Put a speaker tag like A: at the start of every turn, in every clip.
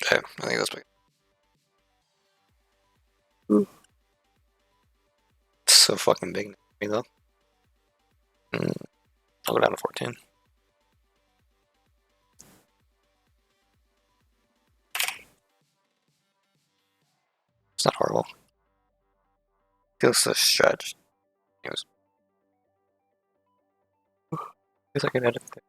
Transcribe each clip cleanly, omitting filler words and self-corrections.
A: Okay, I think that's big. It's so fucking big though. I'll go down to 14. It's not horrible. Feels so stretched. Anyways. Guess I can edit it.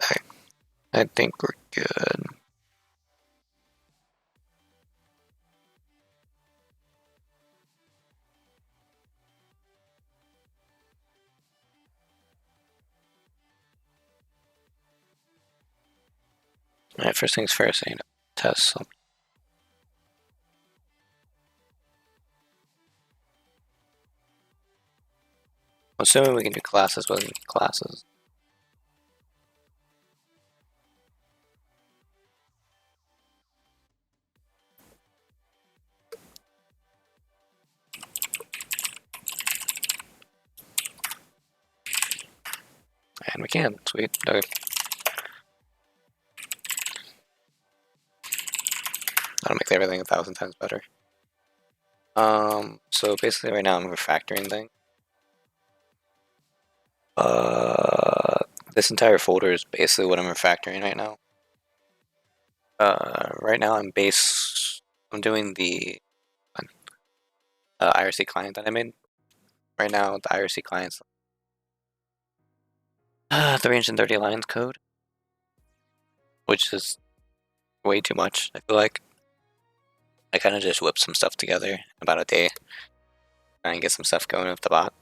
A: Okay, I think we're good. Alright, first things first, I need to test something. I'm assuming we can do classes within classes. And we can, sweet. Okay. That'll make everything 1,000 times better. So basically right now I'm refactoring things. This entire folder is basically what I'm refactoring right now. Right now I'm doing the IRC client that I made. Right now the IRC client's 330 lines code, which is way too much. I feel like I kind of just whipped some stuff together in about a day, trying to get some stuff going with the bot,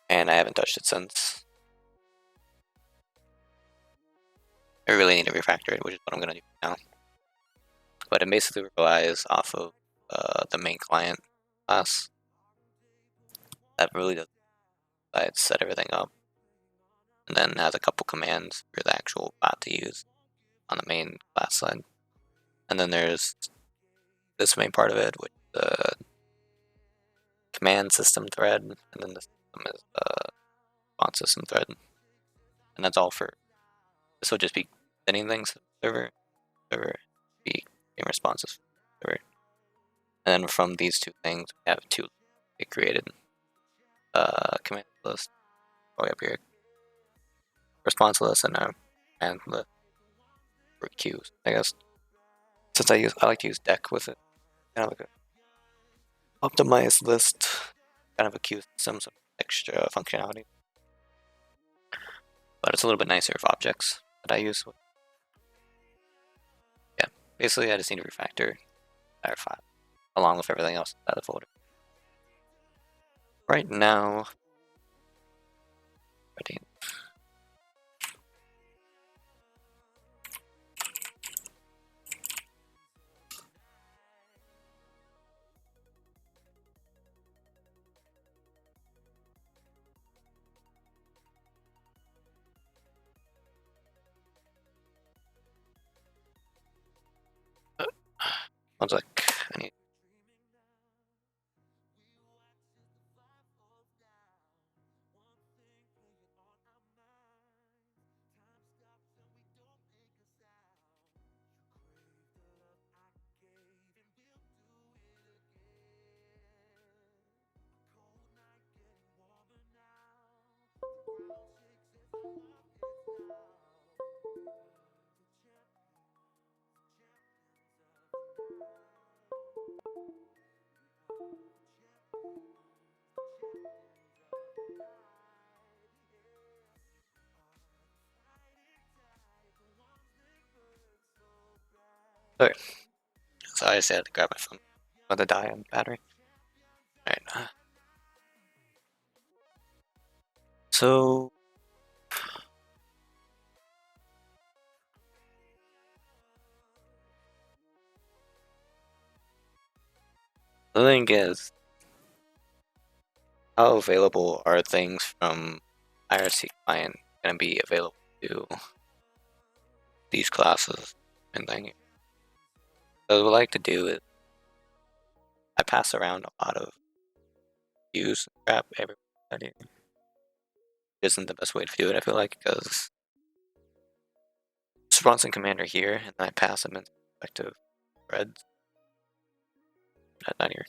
A: and I haven't touched it since. I really need to refactor it, which is what I'm gonna do now. But it basically relies off of the main client class that really does set everything up, and then has a couple commands for the actual bot to use on the main class side. And then there's this main part of it, which is the command system thread, and then the system is the response system thread, and that's all for. This will just be sending things to the server, be being responsive to the server. And then from these two things, we have two created command list. Oh, we have here response list and a command list for queues. I guess since I like to use deck with it, kind of like a optimized list, kind of a queue system, some extra functionality. But it's a little bit nicer with objects that I use. Yeah, basically I just need to refactor our file along with everything else out of the folder. Right now, ready. One sec. I need. Okay. So I just had to grab my phone. Let the die on the battery. Alright. So the thing is, how available are things from IRC client going to be available to these classes and things? So what I like to do is I pass around a lot of views and crap everybody. Isn't the best way to do it, I feel like, because Bronson Commander here, and then I pass them into respective threads. Not here.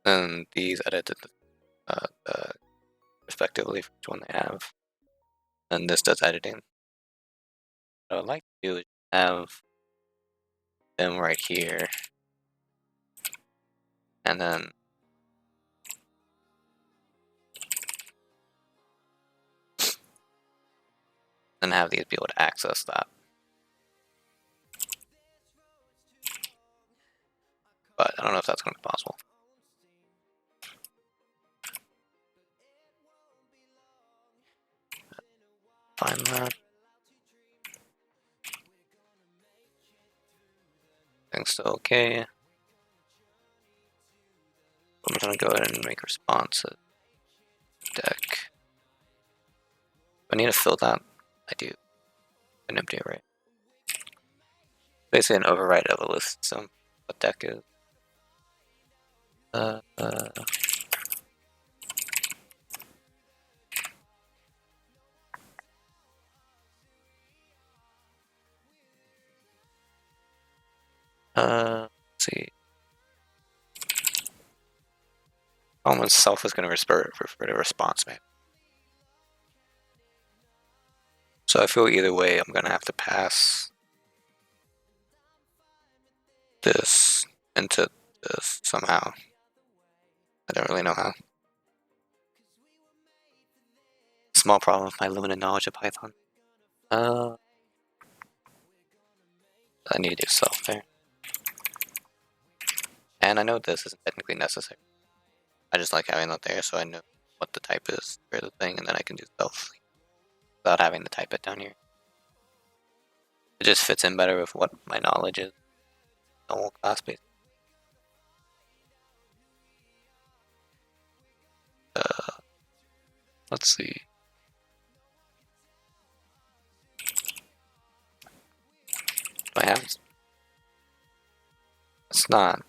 A: And these edited respectively for which one they have. And this does editing. What I'd like to do is have them right here. And then have these be able to access that. But I don't know if that's going to be possible. Find that. Things still okay. I'm going to go ahead and make responses. Deck. Do I need to fill that? I do. An empty array. Basically an override of a list. So what deck is? Let's see. Almost self is going to refer to response map. So I feel either way I'm going to have to pass this into this somehow. I don't really know how. Small problem with my limited knowledge of Python. I need to do self there. And I know this isn't technically necessary. I just like having that there so I know what the type is for the thing, and then I can do self without having to type it down here. It just fits in better with what my knowledge is. Normal class base. Let's see. Do I have? It's not.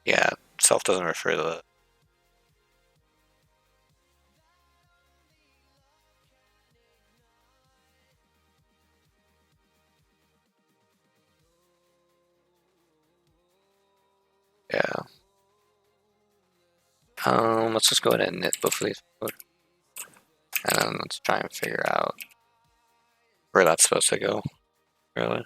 A: Yeah, self doesn't refer to the. Yeah. Let's just go ahead and knit both of these code. And then let's try and figure out where that's supposed to go, really.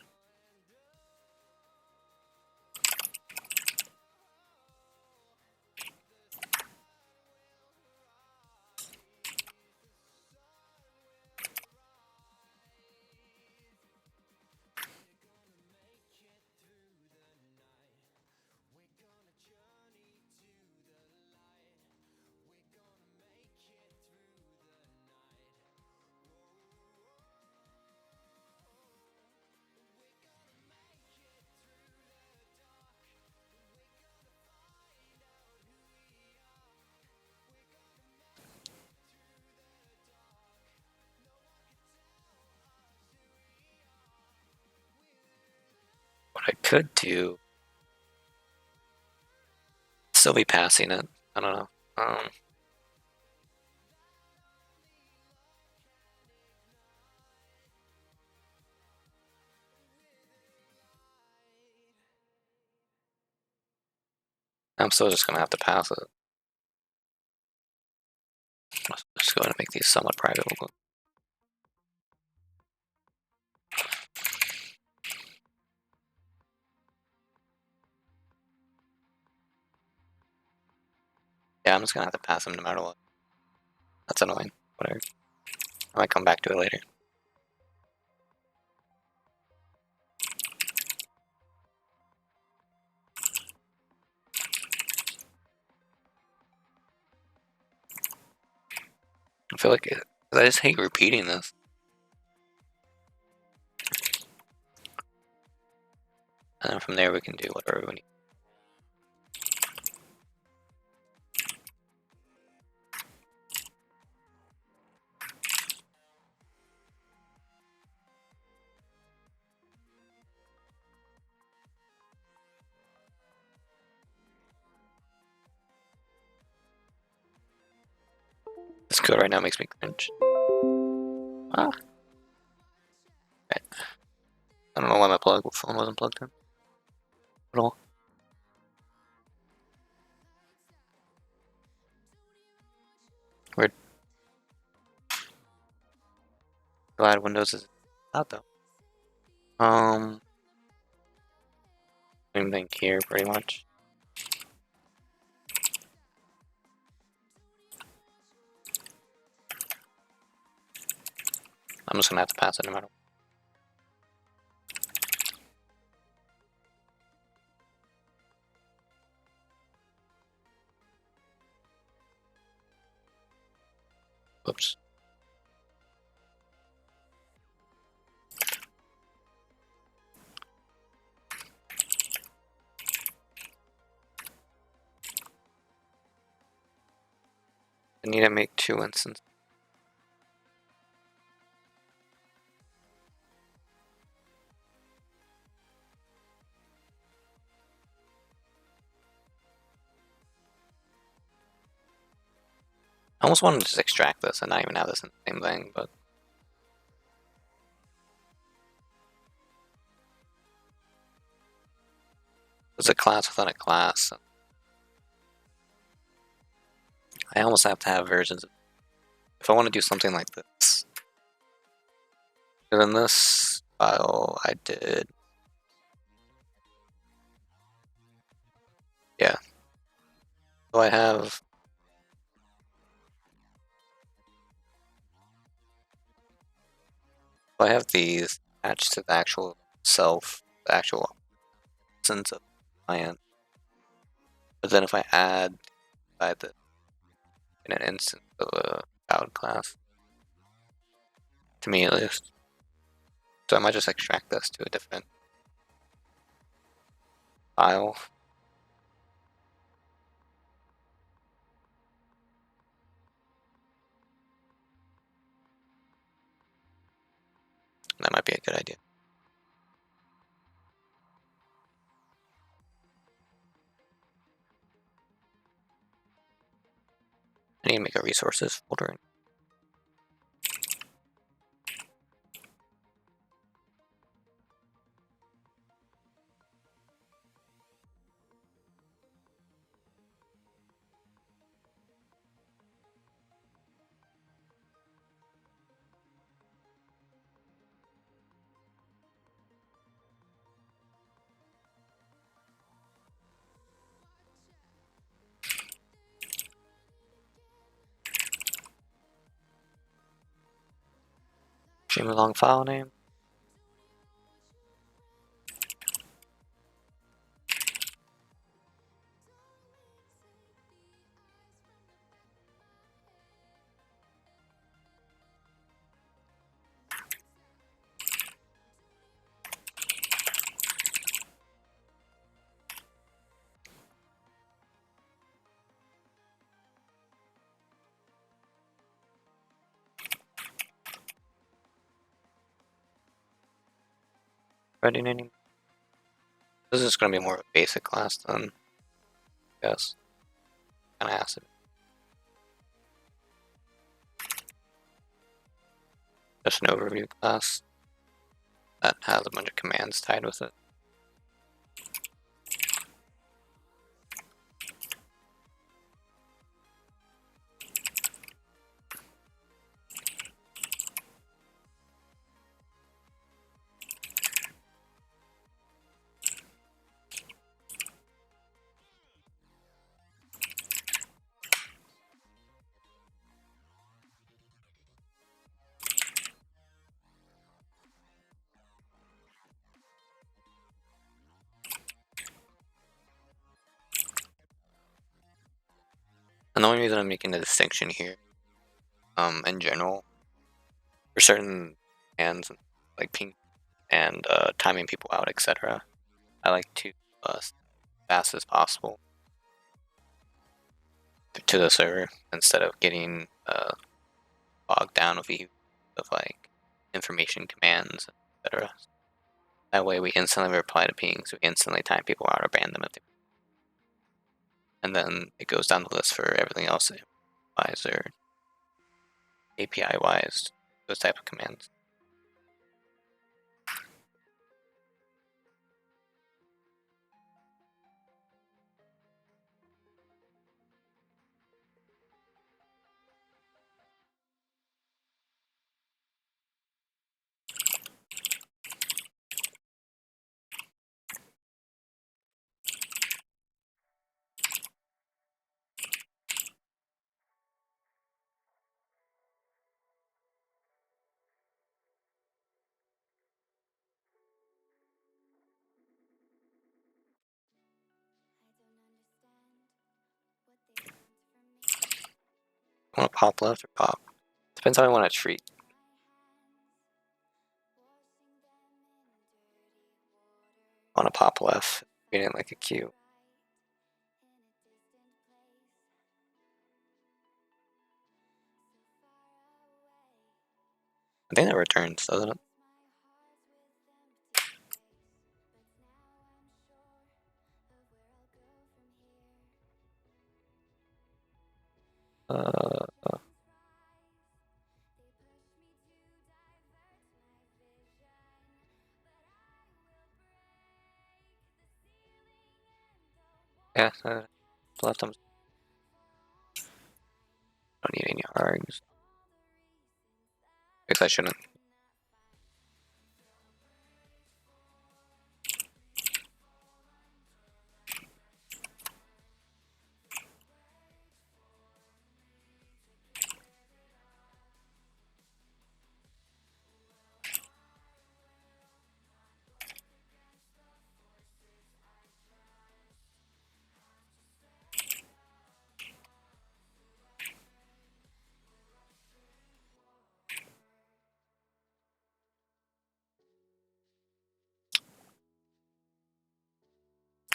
A: What I could do, still be passing it. I don't know. I'm still just gonna have to pass it. Let's just go ahead and make these somewhat private. Yeah, I'm just gonna have to pass them no matter what. That's annoying. Whatever. I might come back to it later. I feel like I just hate repeating this. And then from there we can do whatever we need. This code right now makes me cringe. Ah. Right. I don't know why my phone wasn't plugged in at all. Weird. Glad Windows is out though. Same thing here pretty much. I'm just gonna have to pass it no matter what. Whoops. I need to make 2 instances. I almost wanted to just extract this and not even have this in the same thing, but it's a class within a class. I almost have to have versions of, if I want to do something like this. And in this file I did, yeah. So I have these attached to the actual self, the actual instance of the client. But then if I add by the in an instance of a cloud class, to me at least. So I might just extract this to a different file. That might be a good idea. I need to make a resources folder. Stream along file name. Ready name. This is going to be more of a basic class than, I guess. Kind of has to be. Just an overview class that has a bunch of commands tied with it. And the only reason I'm making the distinction here in general, for certain commands like ping and timing people out, etc. I like to as fast as possible to the server instead of getting bogged down with heaps of like information commands, etc. That way we instantly reply to pings, we instantly time people out or ban them if they, and then it goes down the list for everything else, wise or API wise, those type of commands. I want to pop left or pop. Depends how I want to treat. I want to pop left, treat it like a queue. I think that returns, doesn't it? Yeah, left. Don't need any args. Guess I shouldn't.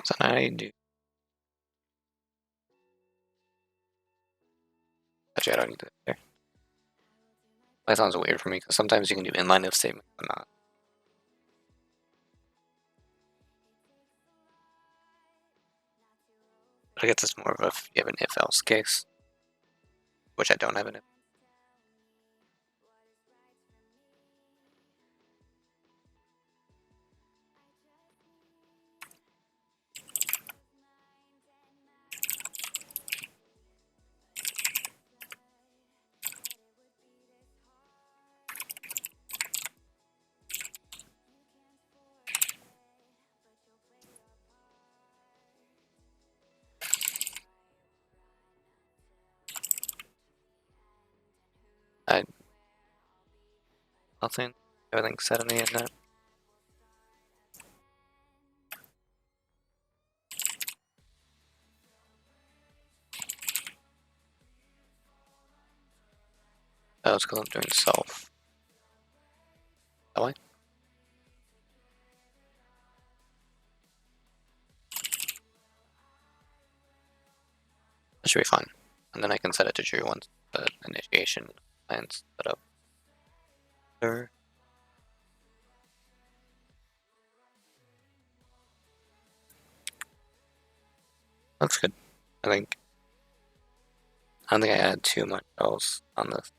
A: So now I do. Actually, I don't need to there. That sounds weird for me because sometimes you can do inline if statement, but not. But I guess it's more of a if you have an if else case, which I don't have an if. I nothing. Everything's set in the end. That was because I'm doing self. That way. That should be fine. And then I can set it to true once the initiation plan's set up. Sure. Looks good. I don't think I added too much else on this.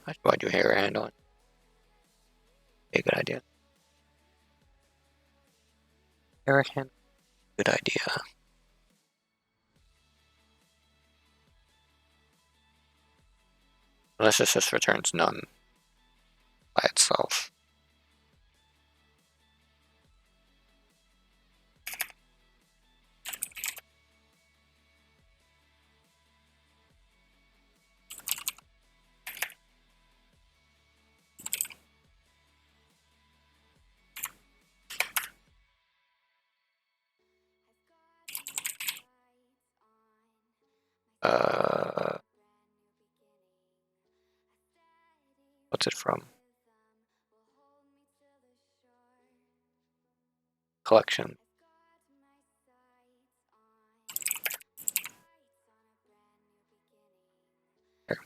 A: I should probably do hair handle it. Be a good idea. Hair handle. Good idea. Unless this just returns none by itself. What's it from? Collection. Here.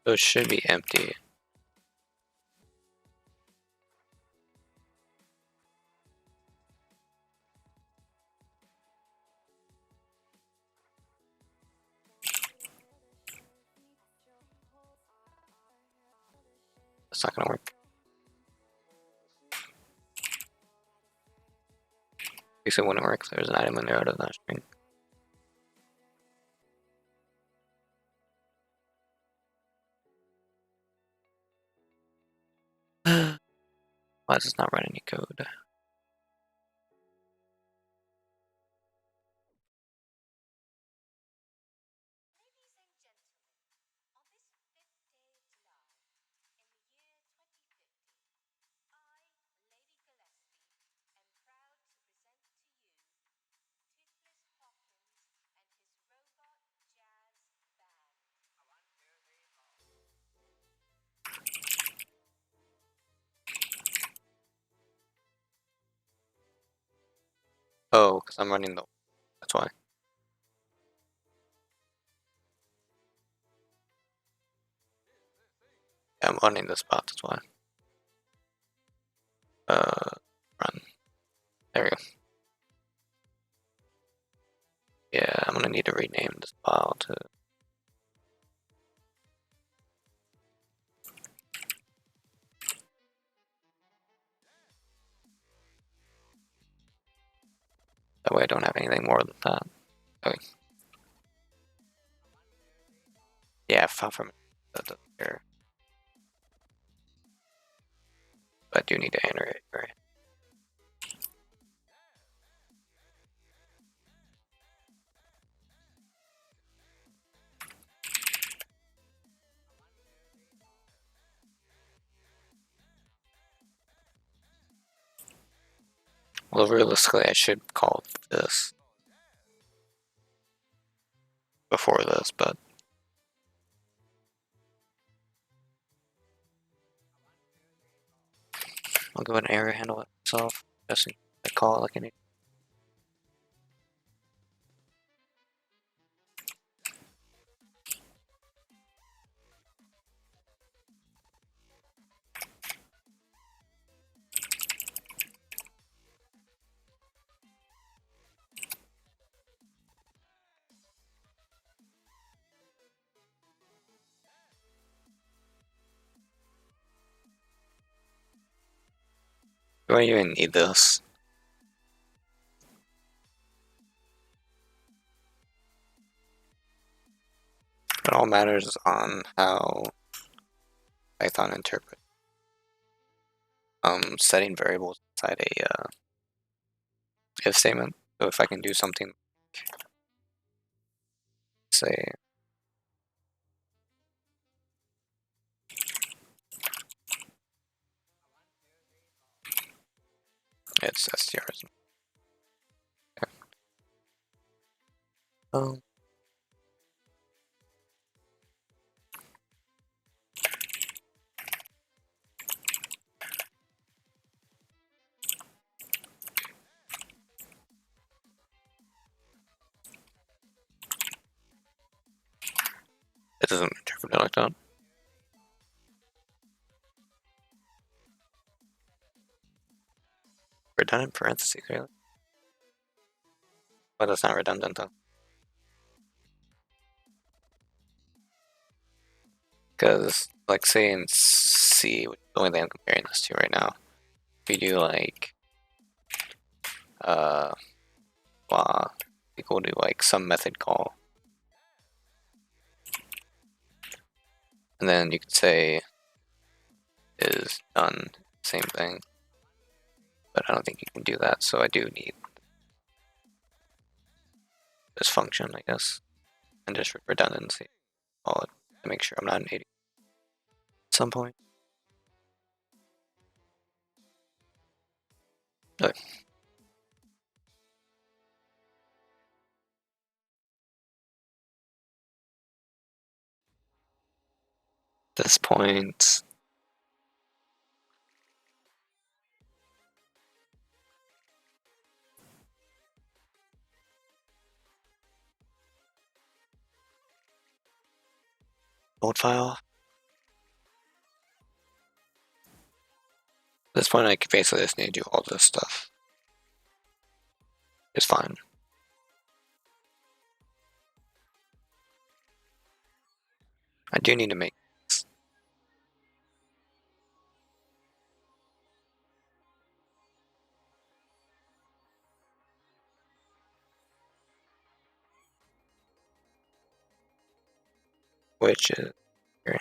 A: So it should be empty. It's not gonna work. At least it wouldn't work if there's an item in there out of that string. Why does this not run any code? Oh, because I'm running the. That's why. Yeah, I'm running the spot. That's why. Run. There we go. Yeah, I'm gonna need to rename this file to. That way I don't have anything more than that. Okay. Yeah, file from that doesn't care. But I do need to enter it, right? Well, realistically, I should call this before this, but I'll go ahead and error handle it myself. Just in case I call it like I need. Do I even need this? It all matters on how Python interprets setting variables inside a if statement. So if I can do something, say, it's strs. Um, it doesn't interpret it like that. Redundant parentheses, really? But that's not redundant though. Because, like, say in C, which is the only thing I'm comparing this to right now, if you do like blah equal to like some method call, and then you could say is done, same thing. But I don't think you can do that, so I do need this function, I guess, and just redundancy, call it to make sure I'm not an idiot at some point. Okay. this point. Old file. At this point, I basically just need to do all this stuff. It's fine. I do need to make this. Which is here.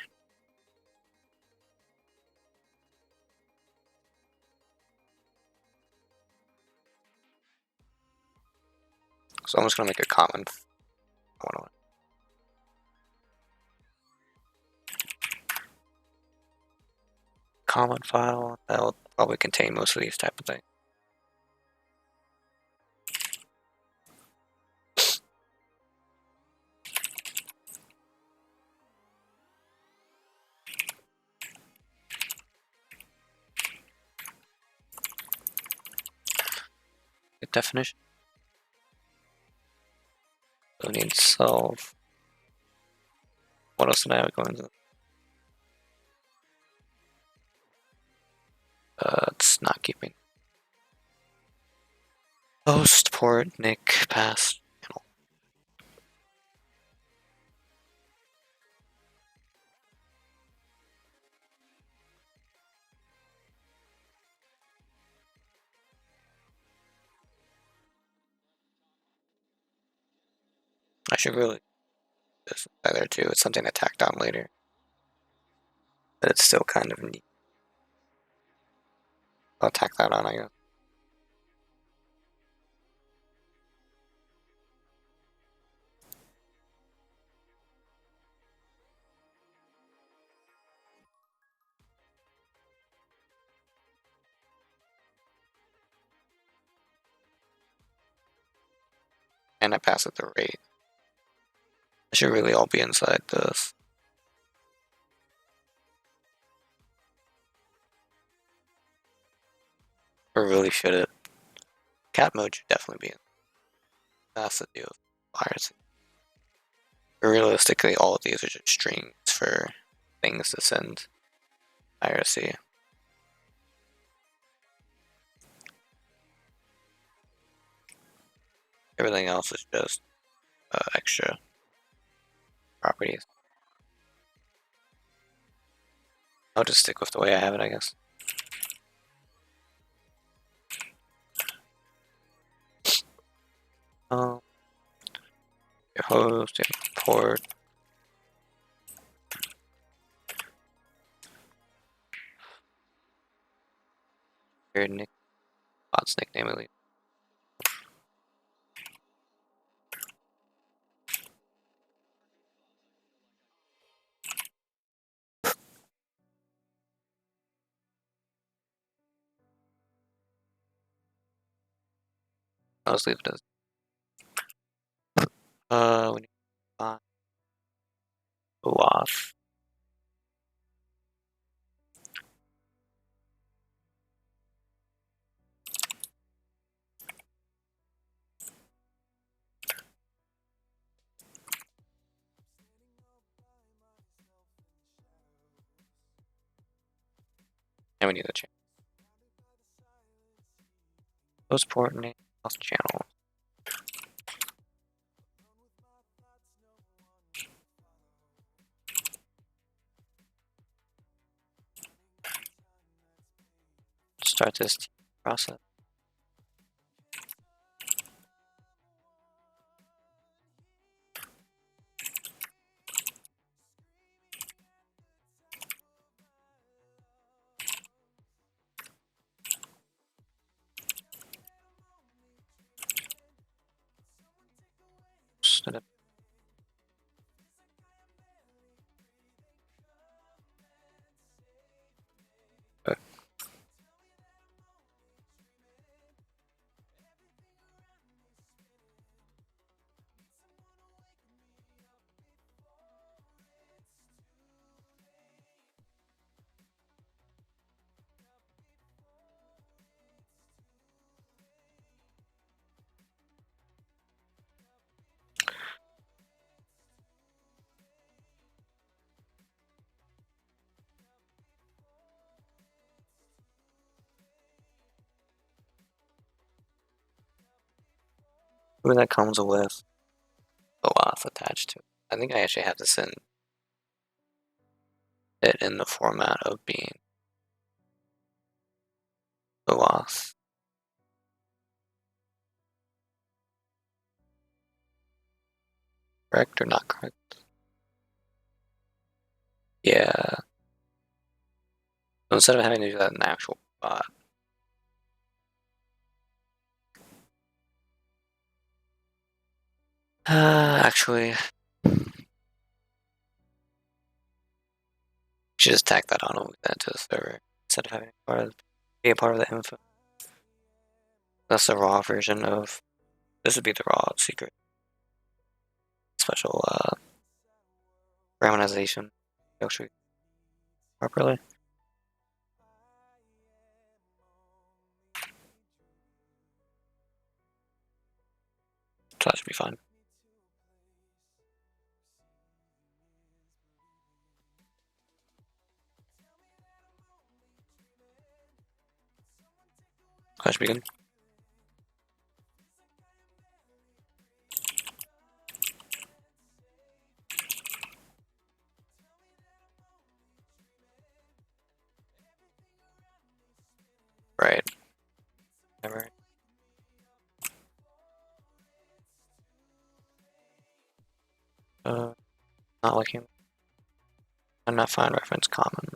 A: So I'm just gonna make a common. Common file that'll probably contain most of these type of things. Good definition. So we need to solve. What else did I have going? It's not keeping. Host, port, NIC, pass, channel. I should really do this there too. It's something to tack on later. But it's still kind of neat. I'll tack that on, I guess. And I pass it the rate. It should really all be inside this. Or really should it? Cat mode should definitely be in. That's the deal with IRC. But realistically, all of these are just strings for things to send IRC. Everything else is just extra properties. I'll just stick with the way I have it, I guess. Your host, your port. Your bot's nickname at least. I'll just leave it as. We need to go off. And we need to change host port name, host channel. Start this process. Set up. Maybe that comes with a OAuth attached to it. I think I actually have to send it in the format of being OAuth. Correct or not correct? Yeah. So instead of having to do that in the actual bot. Actually, should just tack that on and move that to the server instead of having be a part of the info. That's the raw version of this would be the raw secret special randomization actually properly. So that should be fine. That should be good. Right. Never. Not looking. I'm not find reference common.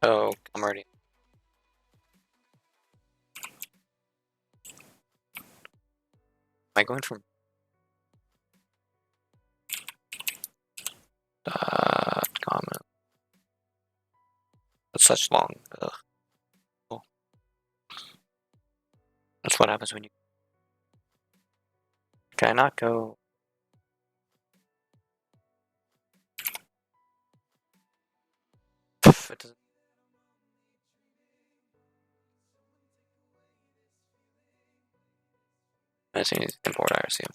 A: Oh, I'm already. Am I going from common? That's such long. Ugh. Oh. That's what happens when you. Can I not go? It doesn't. I just need to import IRC.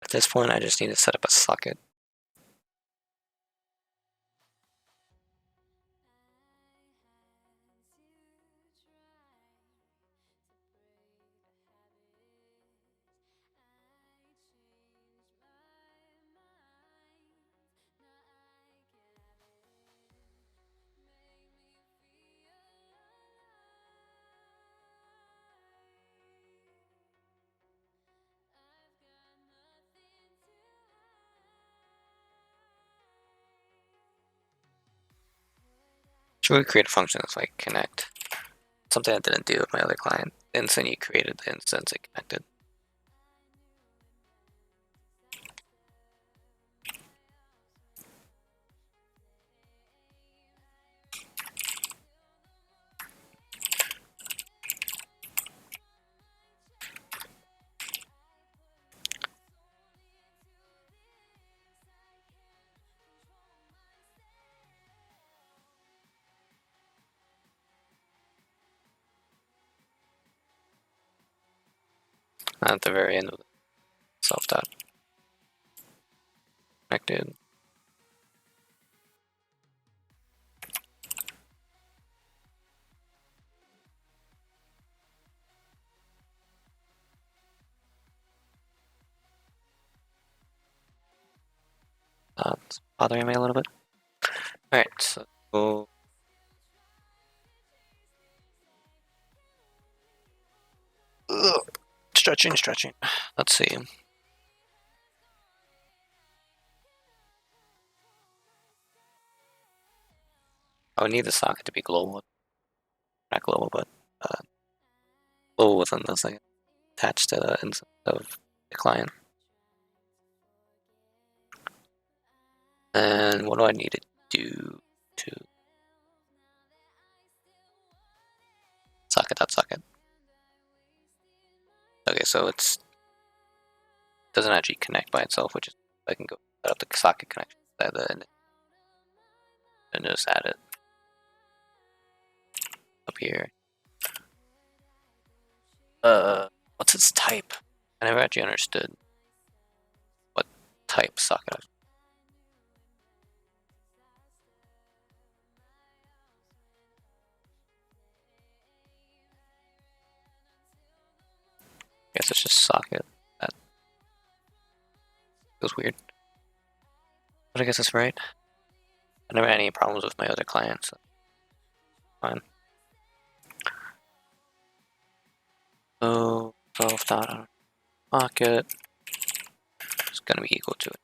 A: At this point, I just need to set up a socket. Should we create a function that's like connect? Something I didn't do with my other client. The instant you created the instance, it connected. At the very end of the self dot connected. It's bothering me a little bit. Alright, so stretching. Let's see. I would need the socket to be global. Not global, but global within this, like attached to the instance of the client. And what do I need to do to socket. Okay, so it's doesn't actually connect by itself, which is I can go set up the socket connection and just add it up here. What's its type? I never actually understood what type socket is. I guess it's just socket. That feels weird. But I guess that's right. I never had any problems with my other clients. So fine. So 12 dot socket is going to be equal to it.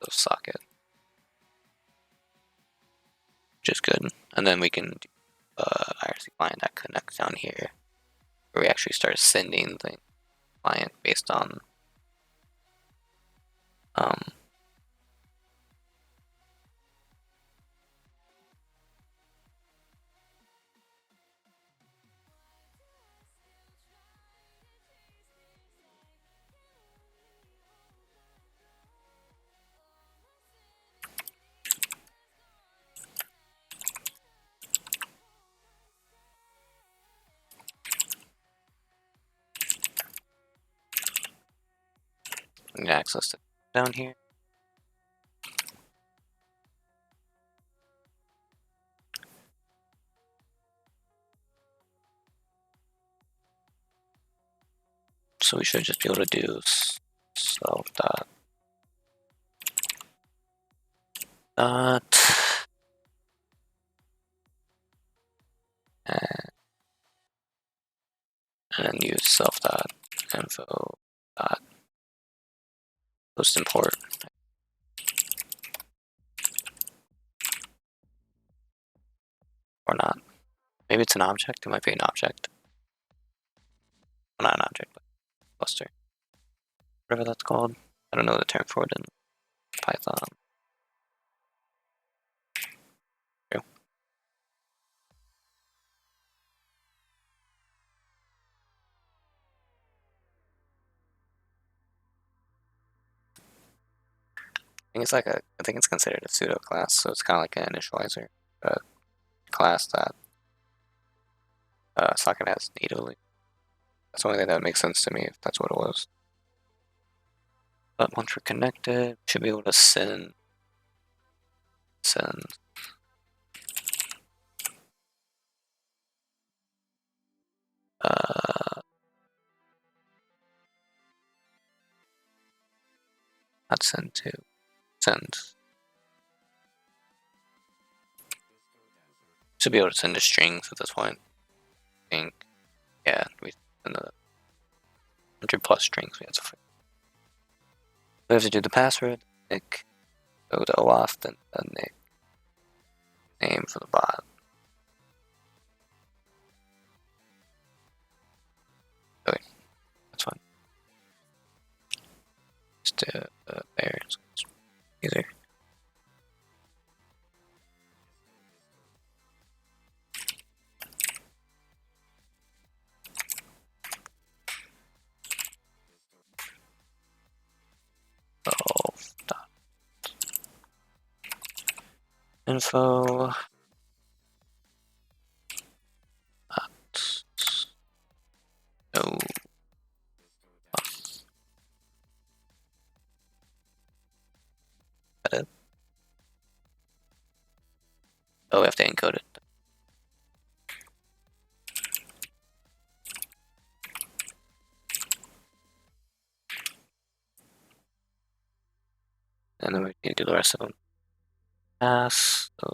A: So socket, which is good. And then we can do IRC client that connects down here, where we actually start sending the client based on access to down here. So we should just be able to do self dot and then use self dot info dot post import. Or not. Maybe it's an object. It might be an object. Well, not an object, but cluster. Whatever that's called. I don't know the term for it in Python. True. I think it's considered a pseudo class, so it's kind of like an initializer class that socket has natively. That's the only thing that would make sense to me if that's what it was. But once we're connected, we should be able to send not send to send. Should be able to send to strings at this point. I think, yeah, we send the 100+ strings we have to find. We have to do the password, nick, go to OAuth, then the nick, name for the bot. Okay, that's fine. Just there, so it's easier. Info. No. That it? Oh, we have to encode it. And then we need to do the rest of them. Pass. So,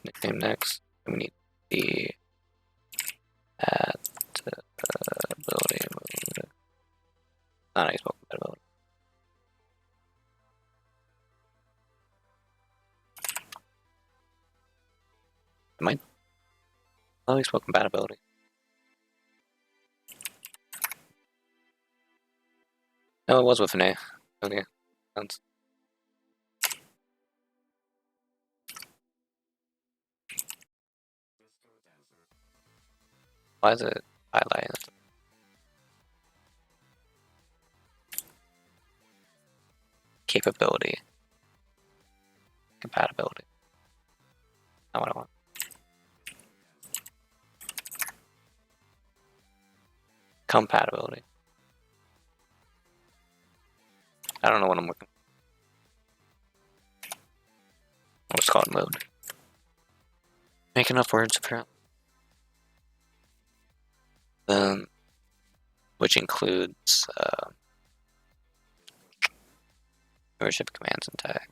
A: nickname next. And we need the add ability mode. Not Xbox compatibility. It might. Oh, Xbox compatibility. No, it was with an A. Okay. Sounds. Why is it highlighted? Capability. Compatibility. Not what I want. Compatibility. I don't know what I'm looking for. I'll just call it mode. Making up words apparently. Then, which includes membership commands and tags.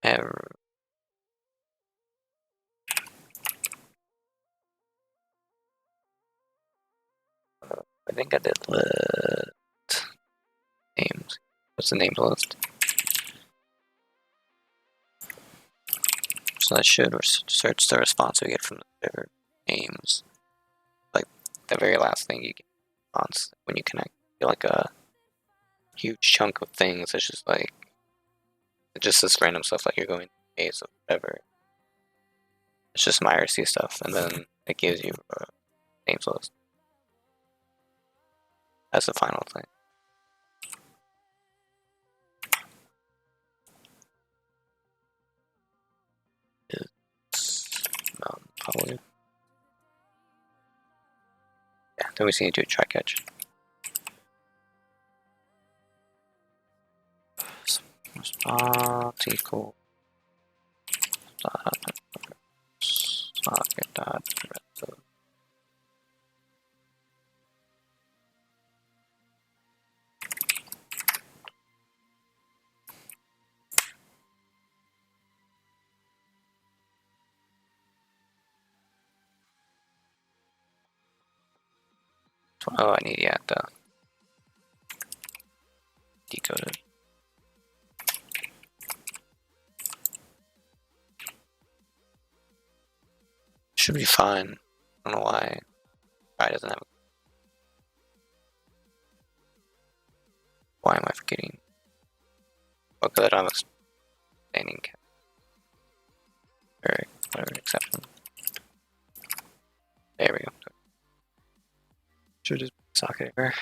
A: Ever. I think I did names. What's the names list? So that should search the response we get from the server names. Like the very last thing you get response when you connect. You get like a huge chunk of things. It's just like just this random stuff like you're going to base or whatever. It's just some IRC stuff, and then it gives you a names list. That's the final thing. It's probably. Yeah, then we just need to do a try catch. Response equal socket dot rest of. Oh, I need the decoded. Should be fine. I don't know why. Try doesn't have. Why am I forgetting? Oh, because I don't have a standing cap. Or whatever exception. There we go. Should just socket error.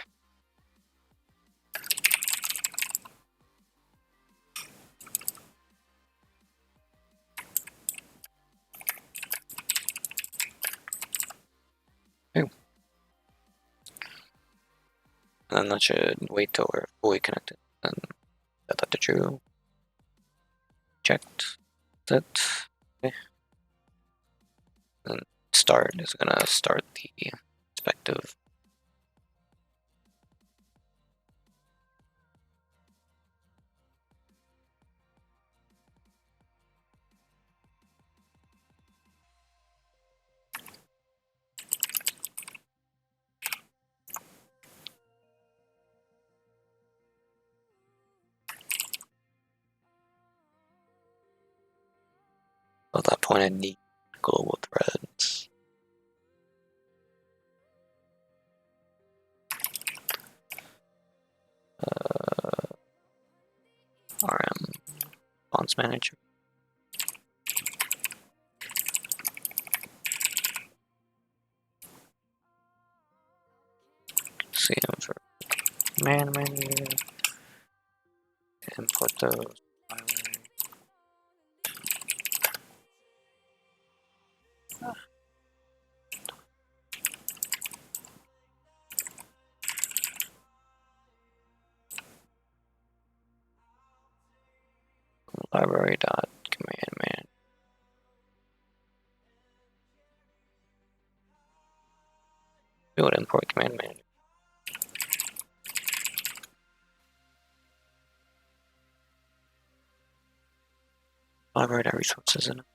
A: Okay. And then that should wait till we're fully connected. And set that to true. Checked. Set. Okay. And start is gonna start the respective. At that point, I need global threads. RM response manager. CM for command menu. Import those. Library dot command manager. We would import command manager. Library dot resources in it.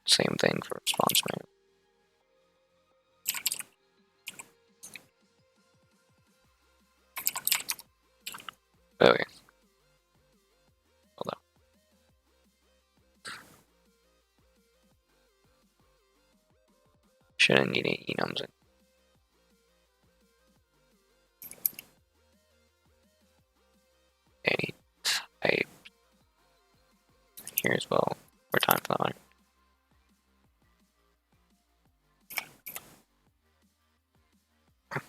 A: Same thing for response manager. Okay. Hold on. Shouldn't need any enums in. Any type here as well. For time for that.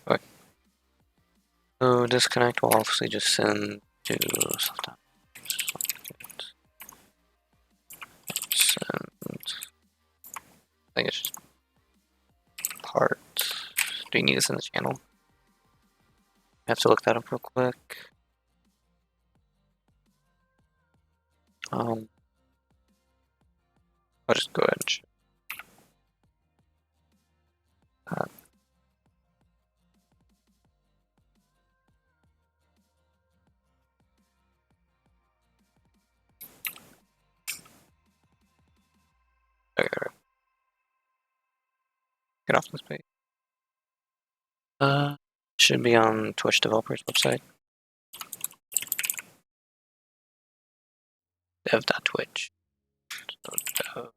A: Okay. So disconnect will obviously just send to something. Send. I think it's just part. Do you need this in the channel? I have to look that up real quick. I'll just go ahead and Uh, there. Get off this page. Should be on Twitch developers website. Dev.twitch. So,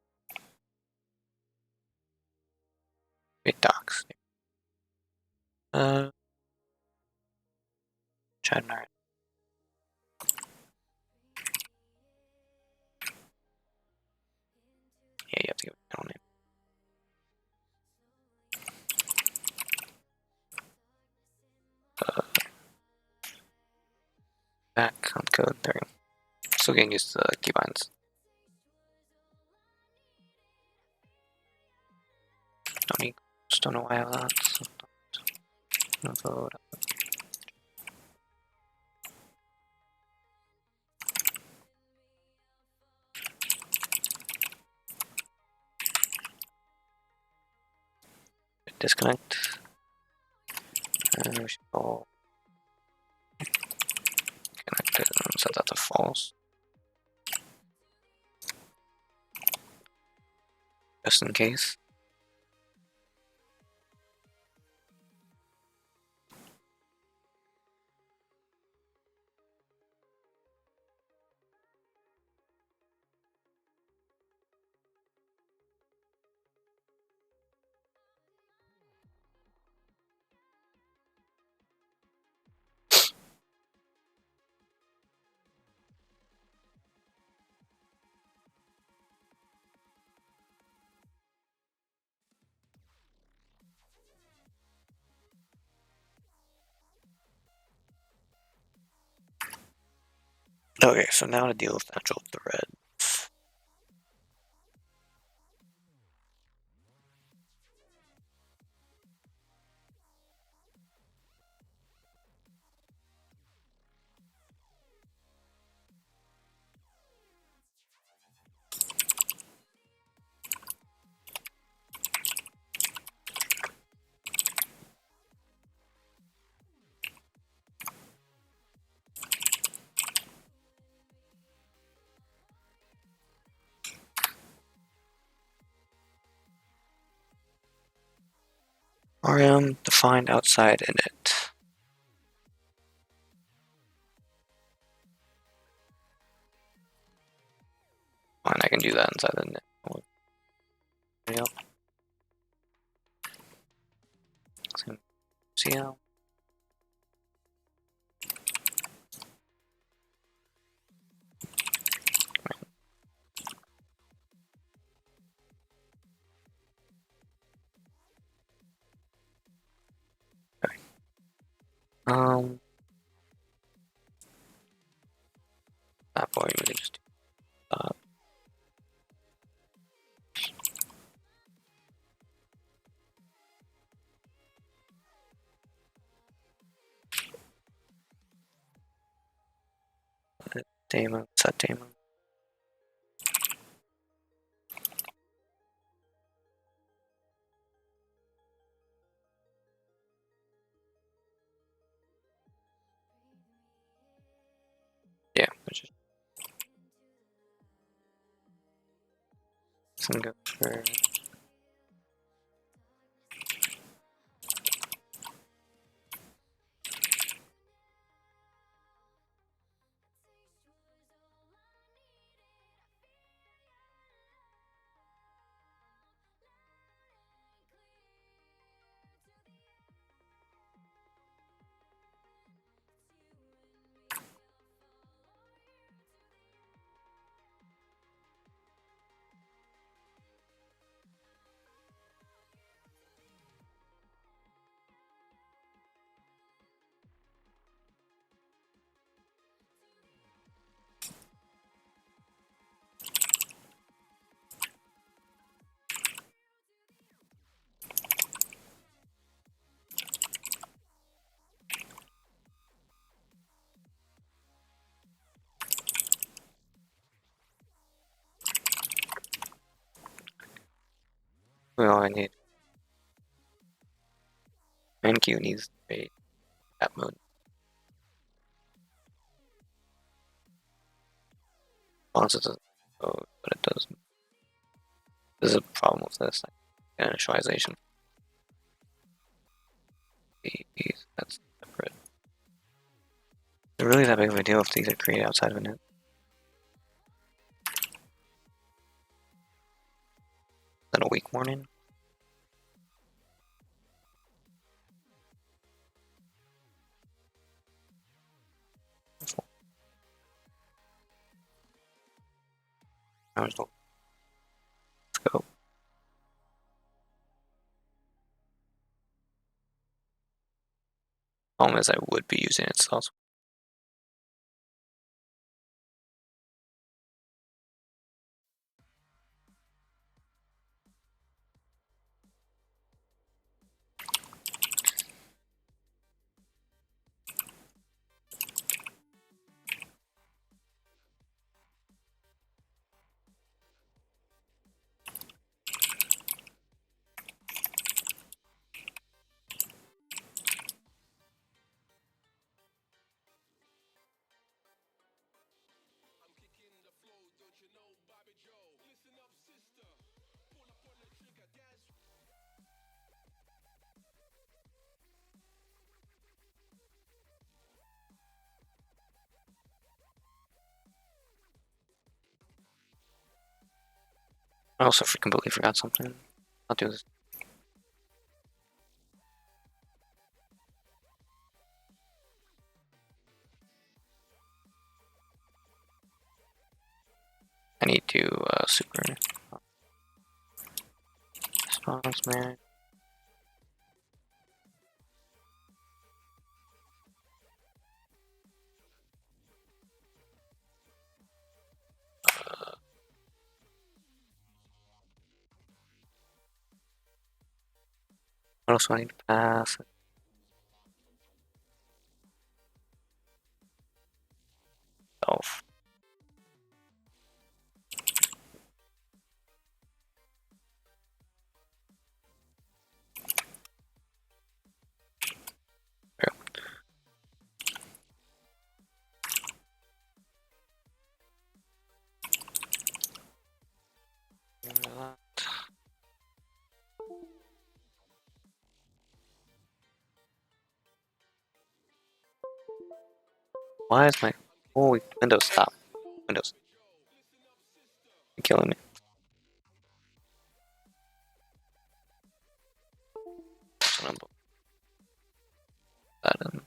A: it docs. Chat in our. Yeah, you have to give it a channel name. Back on code. There. Still getting used to the keybinds. Don't know why I have that. So vote. Disconnect. And we should all connect it and set that to false. Just in case. Okay, so now to deal with the actual thread. RM defined outside init. Fine, I can do that inside the init. Yep. CL. Okay. That boy really just do that. Daemon, set daemon. Yeah, which is some go for all I need. And Q needs a app mode. Response doesn't code, but it does. There's a problem with this initialization. That's separate. Is it really that big of a deal if these are created outside of a net? Is that a weak warning? Let's go. Problem is I would be using it elsewhere. I also completely forgot something. I'll do this. I need to super response manage. What else do I need to pass? Self. Why is my Windows stop? Windows, you're killing me. That in.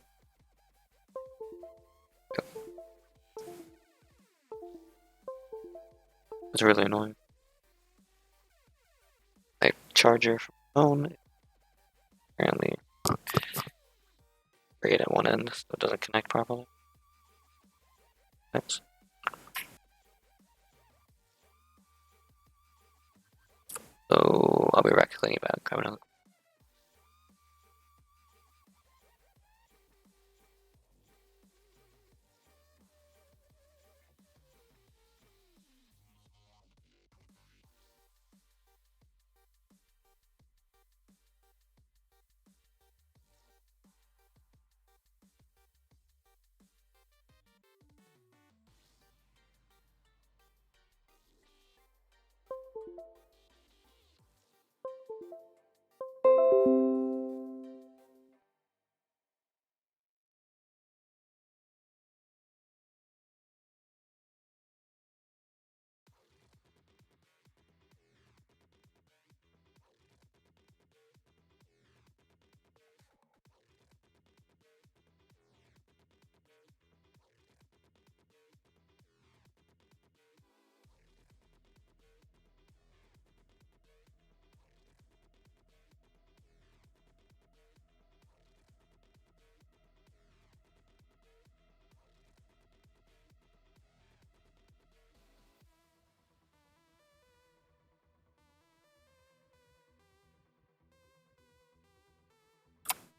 A: It's really annoying. My charger from phone apparently right at one end, so it doesn't connect properly. Thanks. So I'll be right clicking it back. Grab another.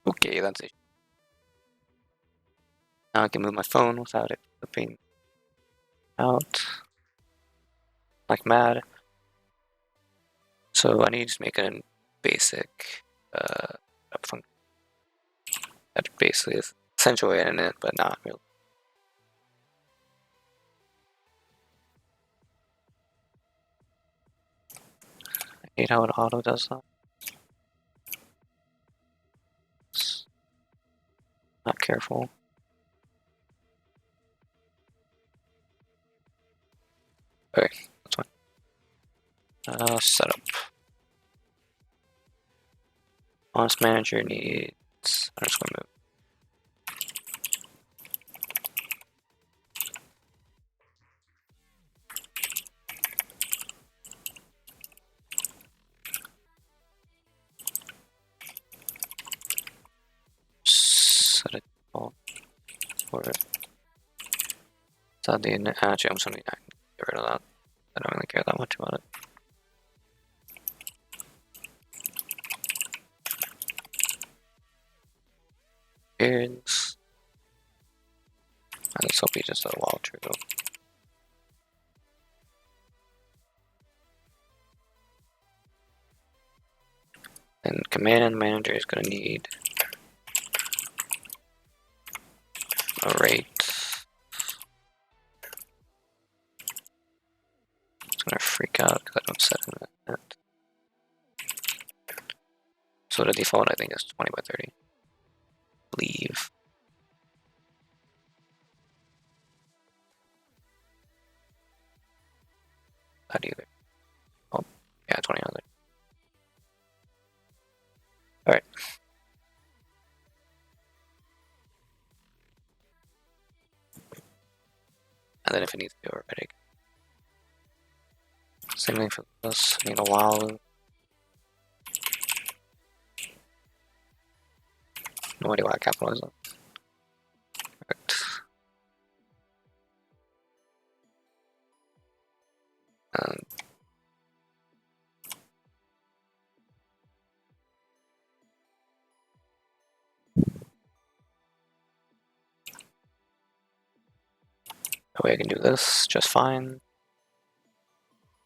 A: Okay, that's it. Now I can move my phone without it flipping out like mad. So I need to just make a basic function. That basically is accentuating it, but not really. I hate how it auto does that. It's not careful. Okay, that's fine. Setup. Honest manager needs underscore move. Set it all for it. Actually, I'm just gonna get rid of that. I don't really care that much about it. Periods. And this will be just a while true. And command manager is going to need a rate. It's going to freak out because I don't set it. So the default I think is 20 by 30. Leave. Not either. Oh, yeah, 20 on there. Alright. And then if it needs to be already. Same thing for this. I need a while loop. No idea why I capitalized that. Perfect. And that way I can do this just fine.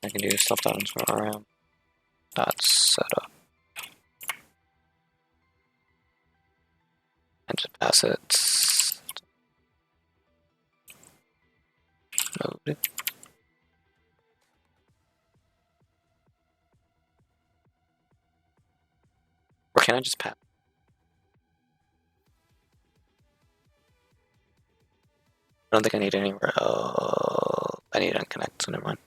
A: I can do stuff down to RM. That's set up. And just pass it. Mode. Or can I just pass? I don't think I need anywhere else. I need to unconnect, so never mind.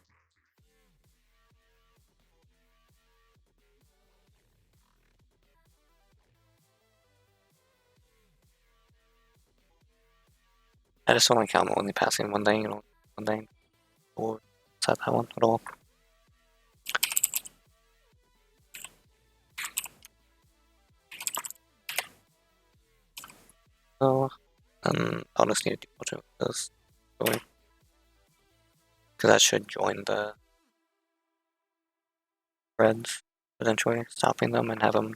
A: I just don't like how I'm only passing one thing, one thing. Or set that one at all. So, I'll just need to do this going. Because that should join the threads eventually, stopping them and have them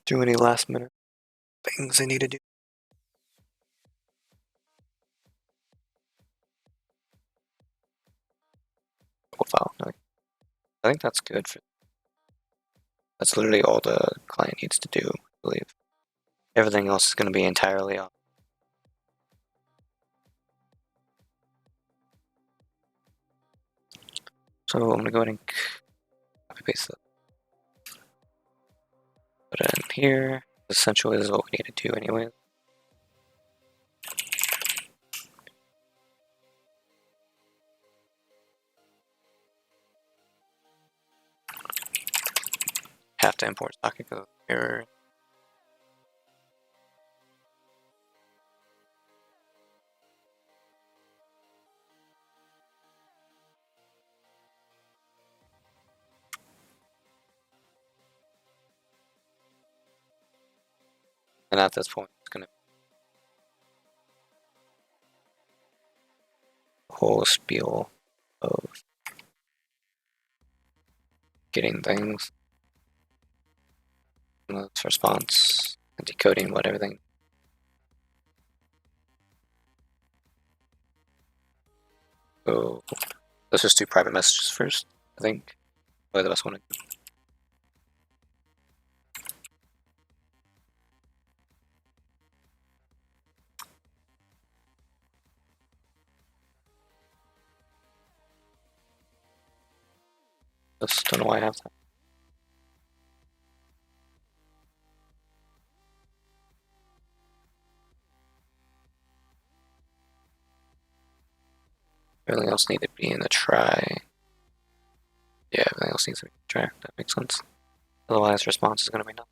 A: do any last minute things they need to do. File. I think that's good. That's literally all the client needs to do, I believe. Everything else is going to be entirely off. So I'm going to go ahead and copy paste it. Put it in here. Essentially, this is what we need to do anyway. Have to import socket because of error. And at this point, it's going to be a whole spiel of getting things. Response and decoding what everything. So let's just do private messages first, I think. Probably the best one to do. Just don't know why I have that. Everything else needs to be in the try. Yeah, everything else needs to be in the try. That makes sense. Otherwise, response is going to be null.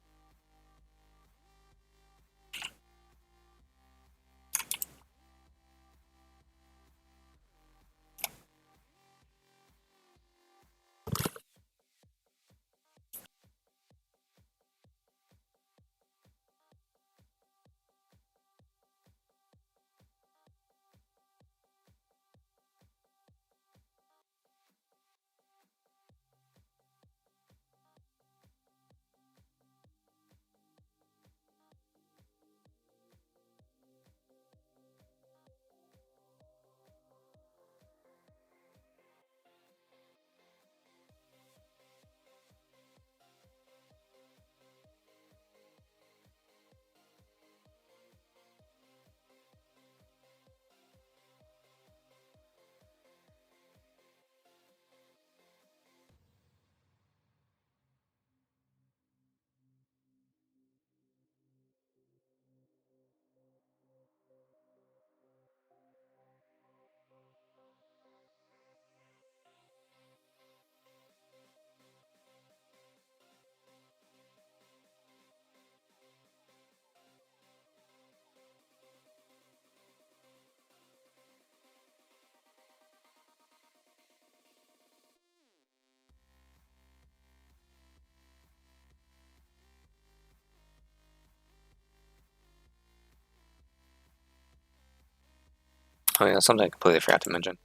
A: Oh yeah, something I completely forgot to mention.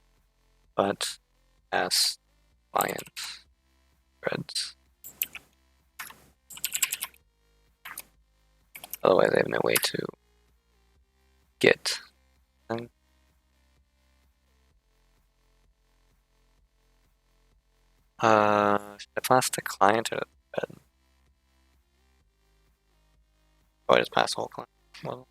A: But as client threads. Otherwise, I have no way to get them. Should I pass the client or the thread? Oh, I just pass the whole client. Well,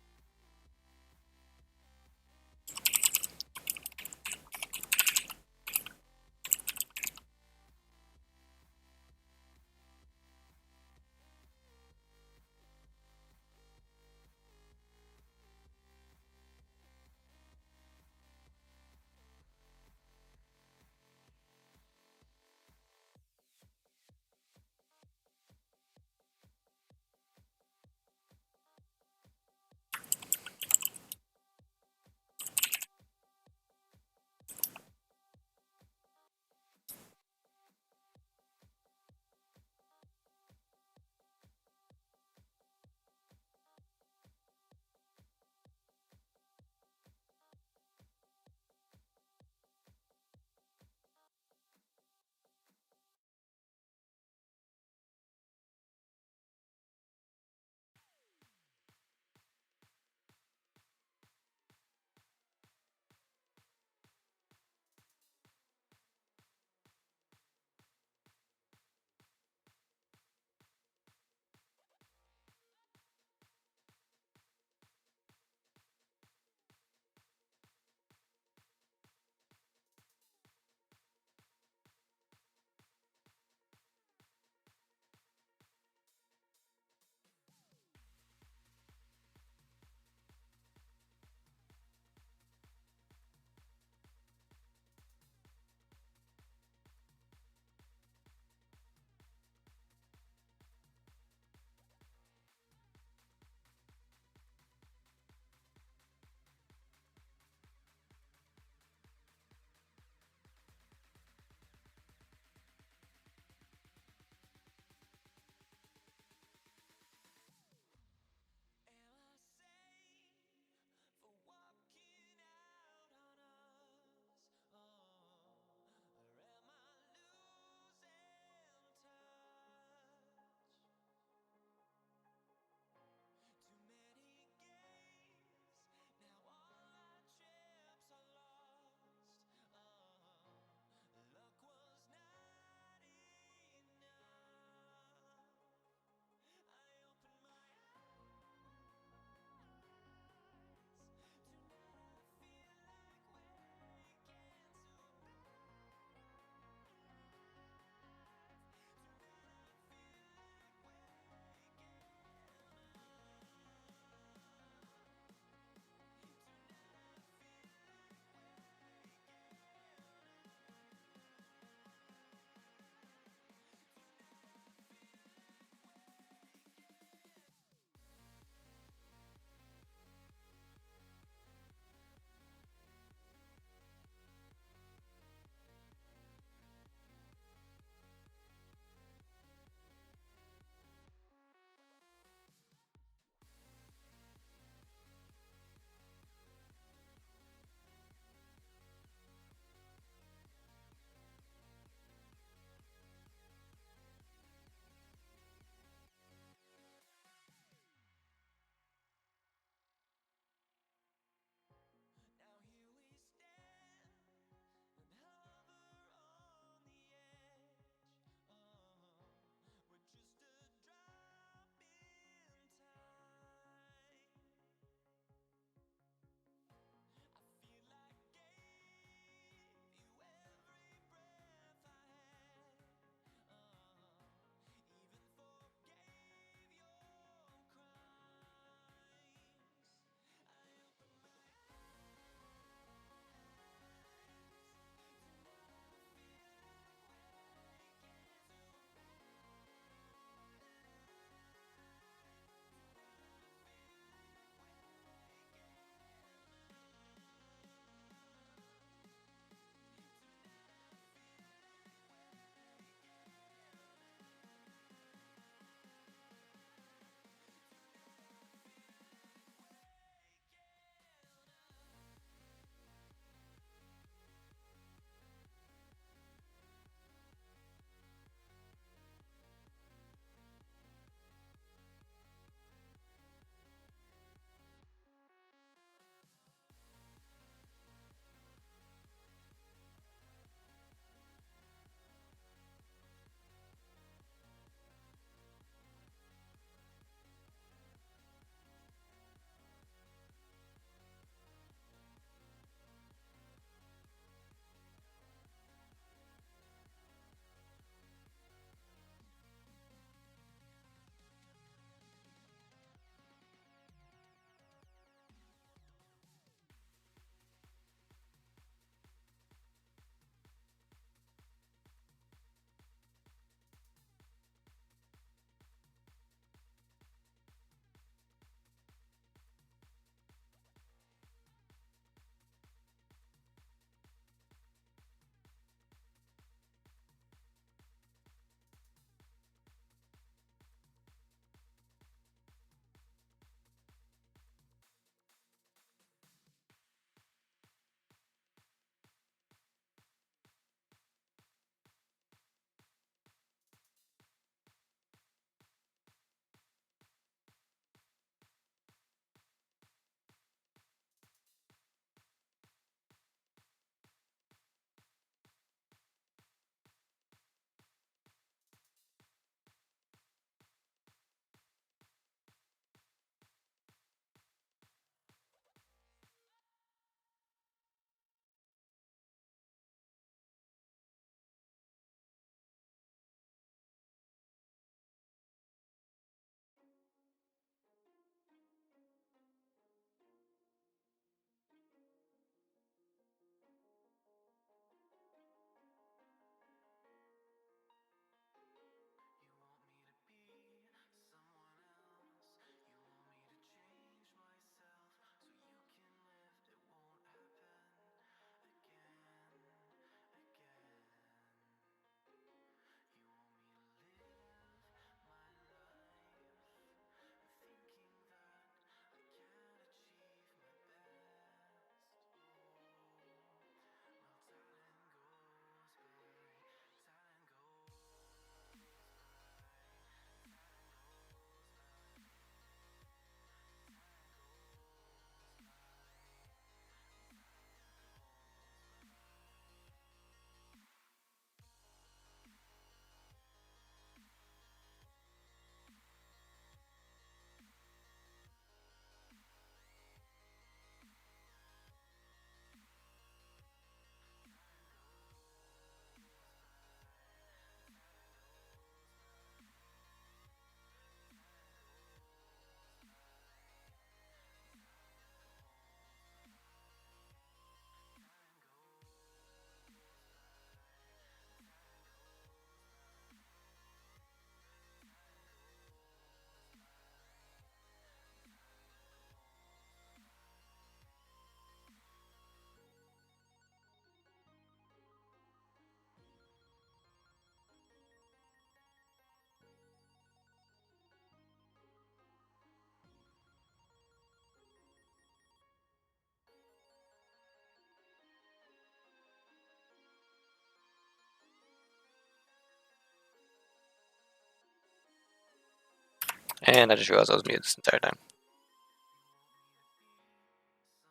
A: And I just realized I was muted this entire time.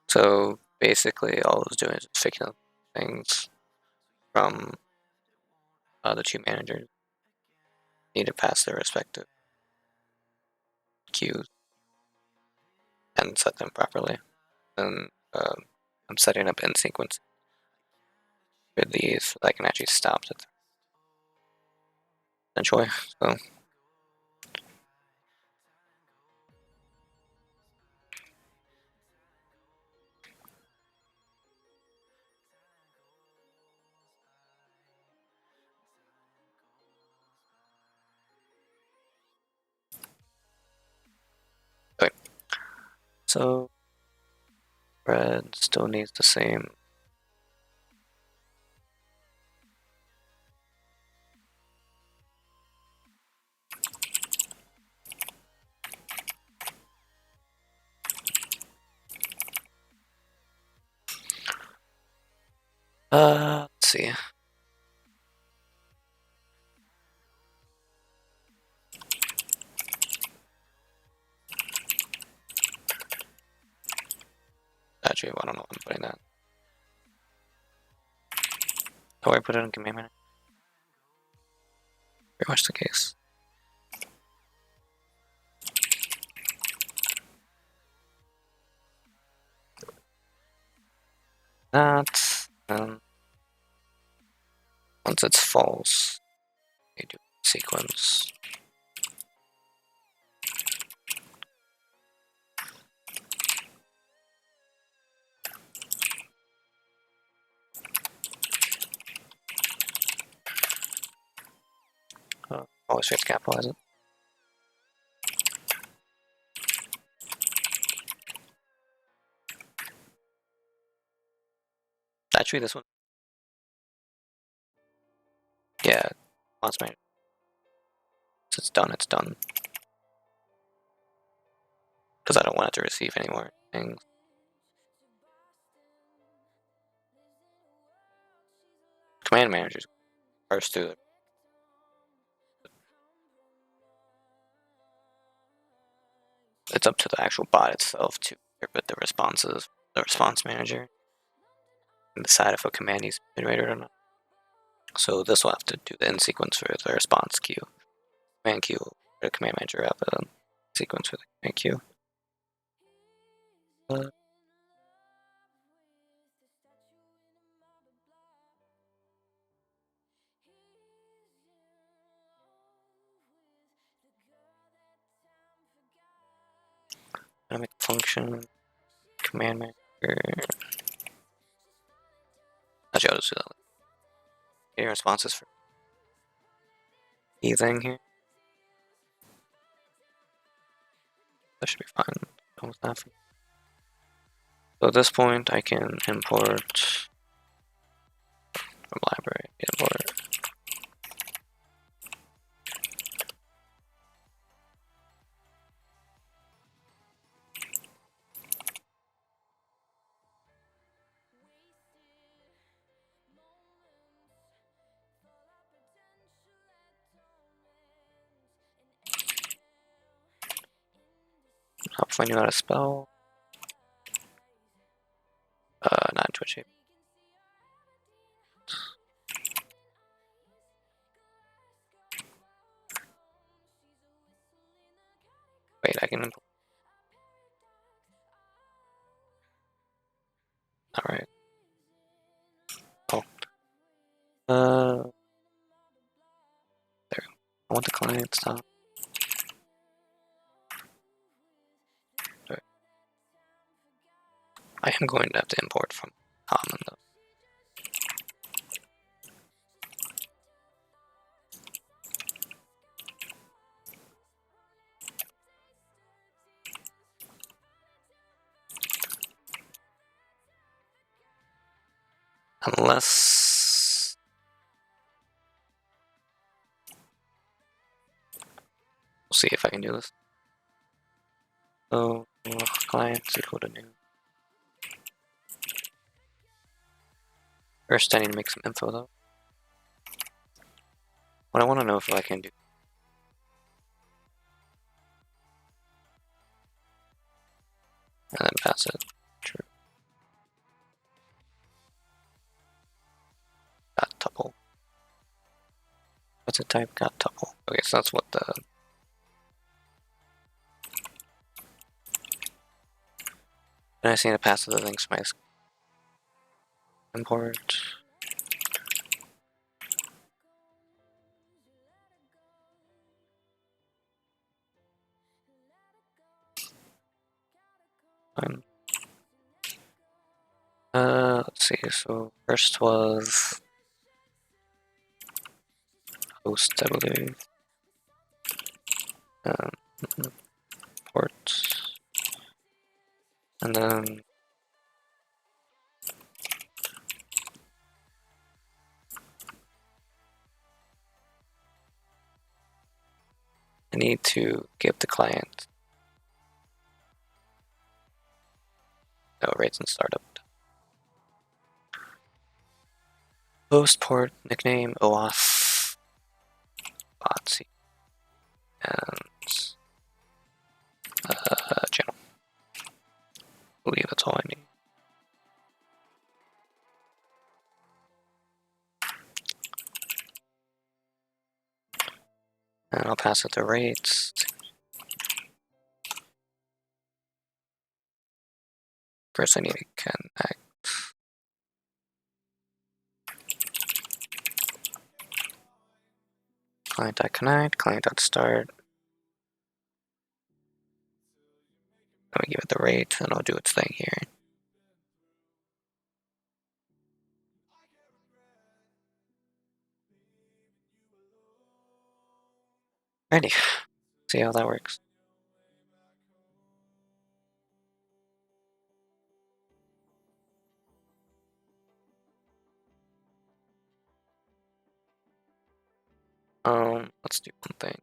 A: So basically all I was doing is fixing things from the two managers. Need to pass their respective queues and set them properly. And I'm setting up in sequence for these so that I can actually stop it eventually. So okay. So red still needs the same. Let's see. Actually, I don't know why I'm putting that. Oh, I put it in command manager. Very much the case. That, once it's false, you do sequence. Always have to capitalize it. Actually, this one. Yeah, once my it's done, it's done. Because I don't want it to receive any more things. Command managers parse through it. It's up to the actual bot itself to interpret the responses, the response manager, and decide if a command needs to be iterated or not. So this will have to do the in sequence for the response queue. Command queue, the command manager have a sequence for the command queue. Dynamic function, command manager. Actually, I'll just do that. Getting responses for anything here. That should be fine. Almost nothing. So at this point, I can import from library. Import. Help when you know how to spell. Not Twitch shape. Wait, I can import. Alright. Oh. There. I want the client stop. There. I am going to have to import from common though. Unless we'll see if I can do this. So clients equal to new. First I need to make some info though. What I want to know if I can do and then pass it true. Got tuple. What's the type? Got tuple. Okay, so that's what the. And I just need to pass the things to my import. Let's see. So first was host, I believe. Port, and then I need to give the client rates and startup. Host, port, nickname, OAuth, bot, and channel. I believe that's all I need. And I'll pass it the rates. First I need to connect. Client.connect, client.start. Let me give it the rate and I'll do its thing here. Ready. See how that works. Let's do one thing.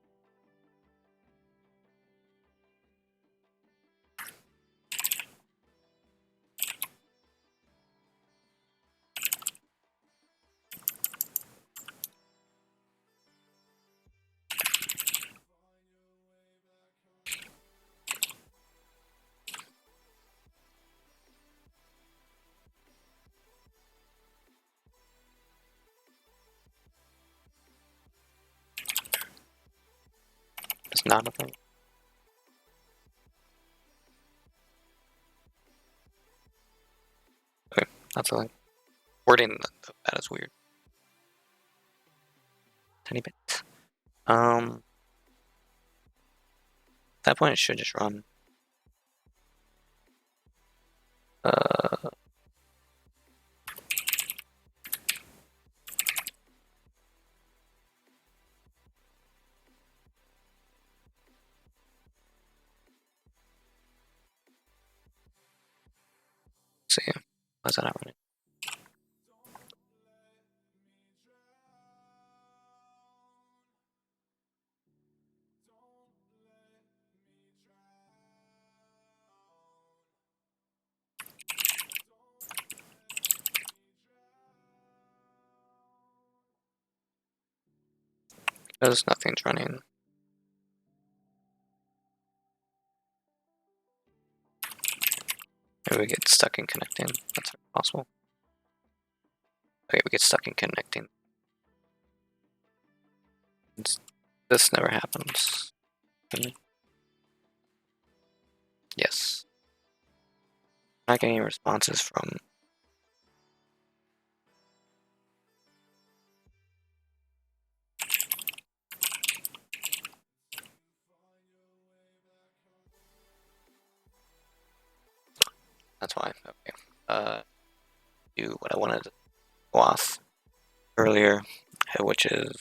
A: It's not a thing. Okay, that's a thing. Wording of that is weird. Tiny bit. At that point it should just run. See, why is that not running? Because nothing's running. Maybe we get stuck in connecting. That's possible. Okay, we get stuck in connecting. This never happens. Yes. I'm not getting any responses from. That's why. Okay. Do what I wanted to go off earlier, which is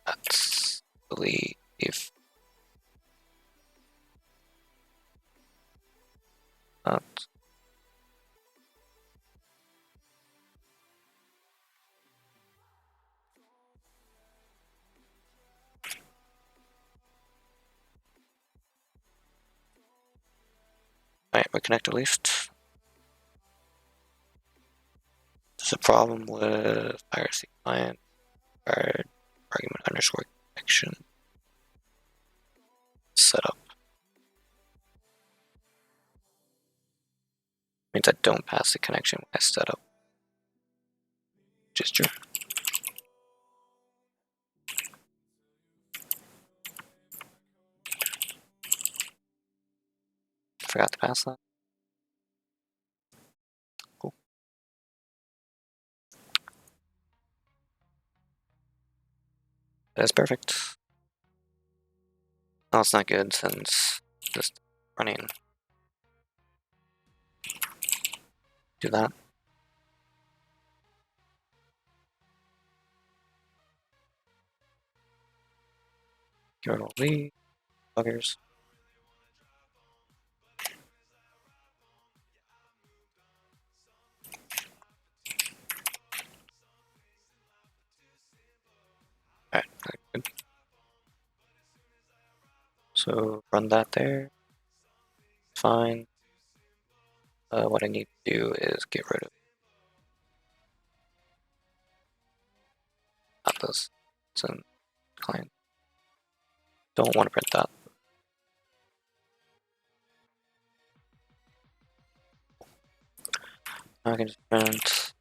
A: let's believe not. Alright, we connect at least. There's a problem with IRC client argument underscore connection setup. Means I don't pass the connection when I set up. Which is true. Forgot to pass that. Cool. That's perfect. Oh, it's not good since just running. Do that. Get rid of all these buggers. Alright, good. So run that there. Fine. What I need to do is get rid of not this. It's in client. Don't want to print that. I can just print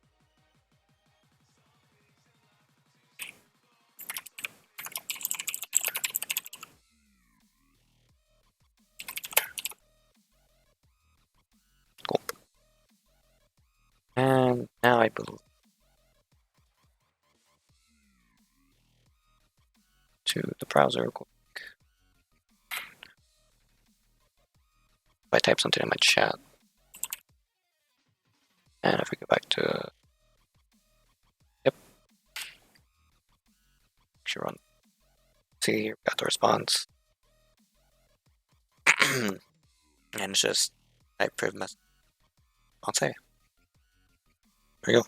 A: cool. And now I believe to the browser real quick. If I type something in my chat, and if we go back to actually run, see here we got the response, and it's just type priv message. I'll say. There we go.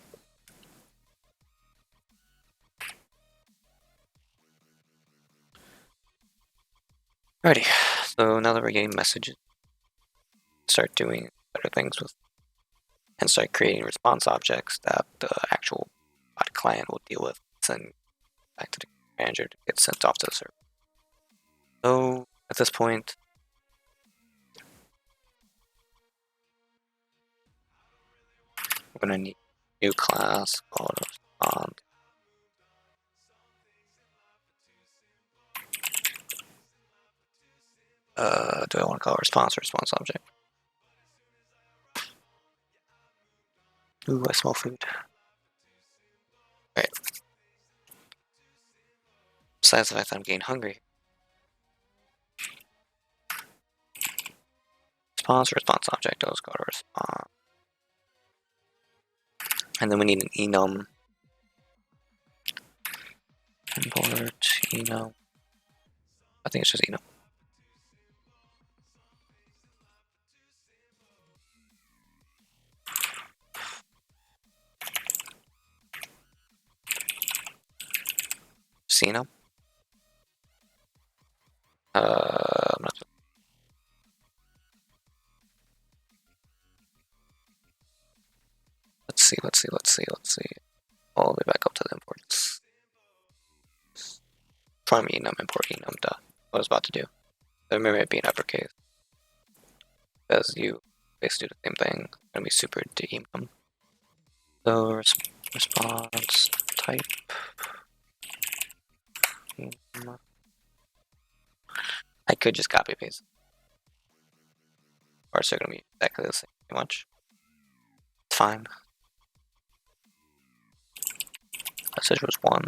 A: Alrighty, so now that we're getting messages, start doing better things with, and start creating response objects that the actual bot client will deal with, send back to the manager to get sent off to the server. So at this point, we're gonna need a new class called response. Do I want to call it response or response object? Ooh, I smell food. Alright. Besides the fact that I'm getting hungry. Response or response object, let's go to response. And then we need an enum. Import enum. I think it's just enum. Enum. I'm not sure. Let's see. All the way back up to the imports. From enum, import enum, dot. What I was about to do. Remember it being uppercase. Because you basically do the same thing. It's gonna be super to enum. So response type. Enum. I could just copy paste. Or it's gonna be exactly the same pretty much. It's fine. Message was 1.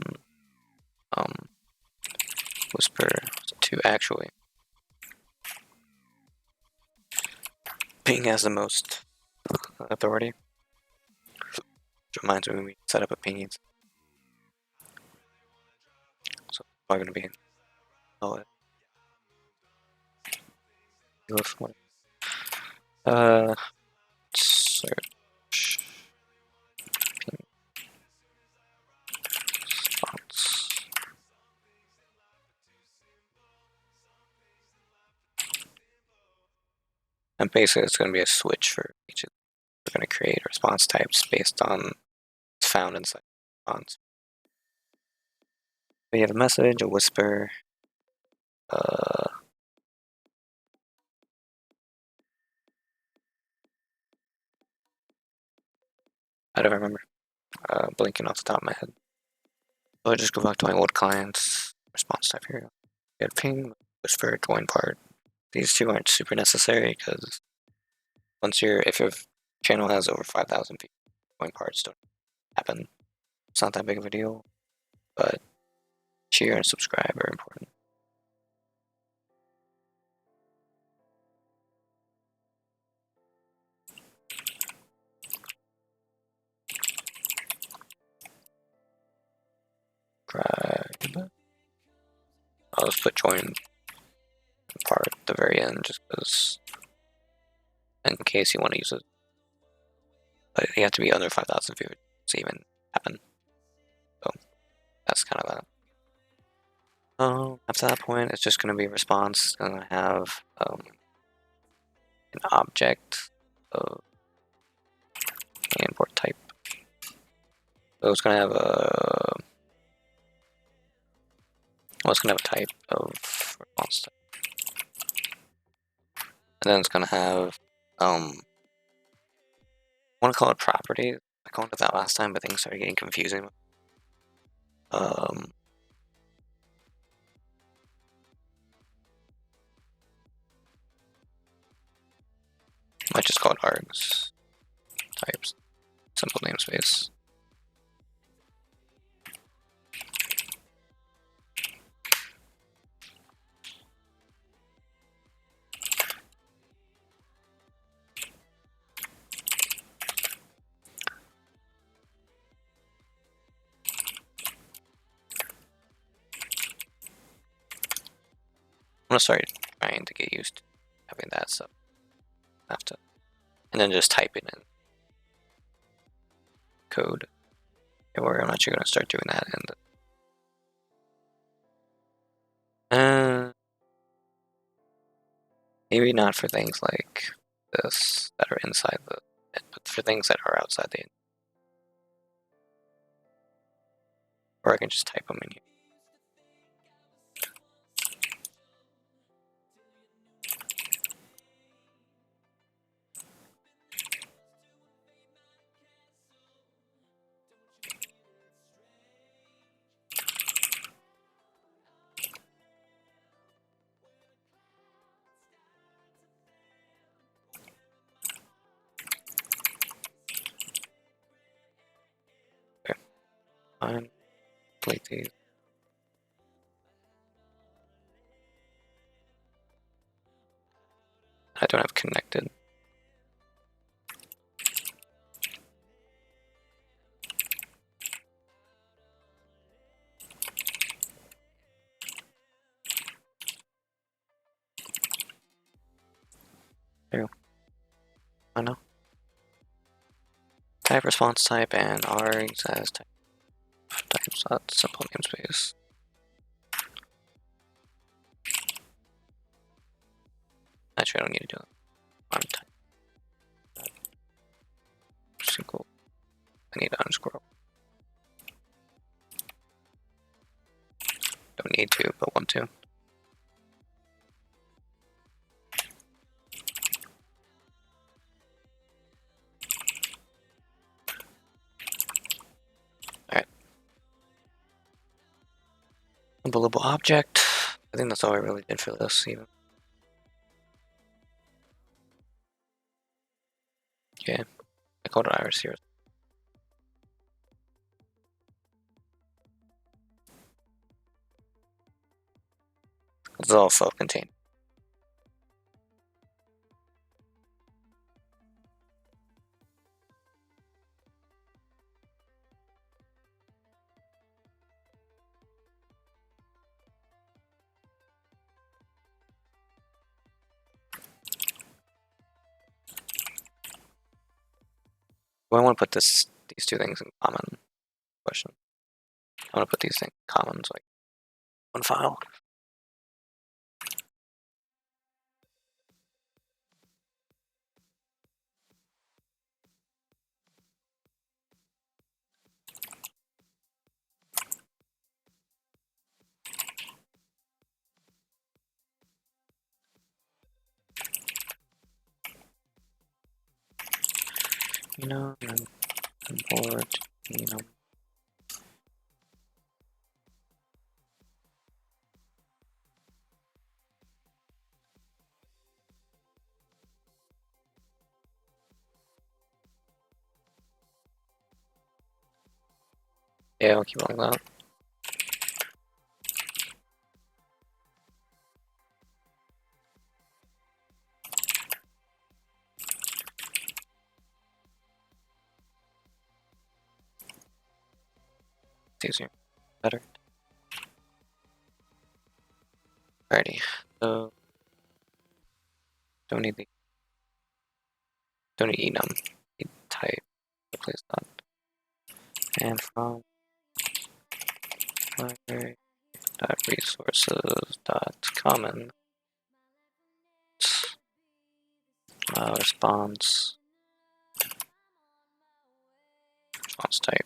A: Whisper was 2 actually. Ping has the most authority. Which reminds me when we set up opinions. So it's probably gonna be search ping response. And basically it's gonna be a switch for each of them. We're gonna create response types based on what's found inside the response. We have a message, a whisper, I don't remember. Blinking off the top of my head. So I just go back to my old clients. Response type here. Get ping, whisper, join part. These two aren't super necessary because if your channel has over 5,000 people, join parts don't happen. It's not that big of a deal, but share and subscribe are important. I'll just put join part at the very end just because in case you want to use it. But you have to be under 5,000 viewers to even happen. So that's kind of that. After that point, it's just going to be response. I'm going to have an object of import type. So it's going to have it's going to have a type of response type. And then it's going to have, I want to call it property. I called it that last time, but things started getting confusing. Might just call it args types, simple namespace. I'm gonna start trying to get used to having that stuff. And then just type it in code. Or I'm actually gonna start doing that and maybe not for things like this that are inside but for things that are outside the. Or I can just type them in here. Okay, fine. Delete these. I don't have connected. There you go. I know. Type response type and args as type types. That's simple namespace. Actually, I don't need to do it. I'm type. Single. I need to underscore. Don't need to, but want to. Alright. A buildable object. I think that's all I really did for this even. Yeah. I called it IRC. It's all self-contained. Do I want to put these two things in common? Question. I want to put these things in common, so like one file. You know, and then import enum. Yeah, I'll keep it like that. It's easier. Better. Alrighty. So don't need enum. Need type. Replace that. And from library dot resources dot common response type.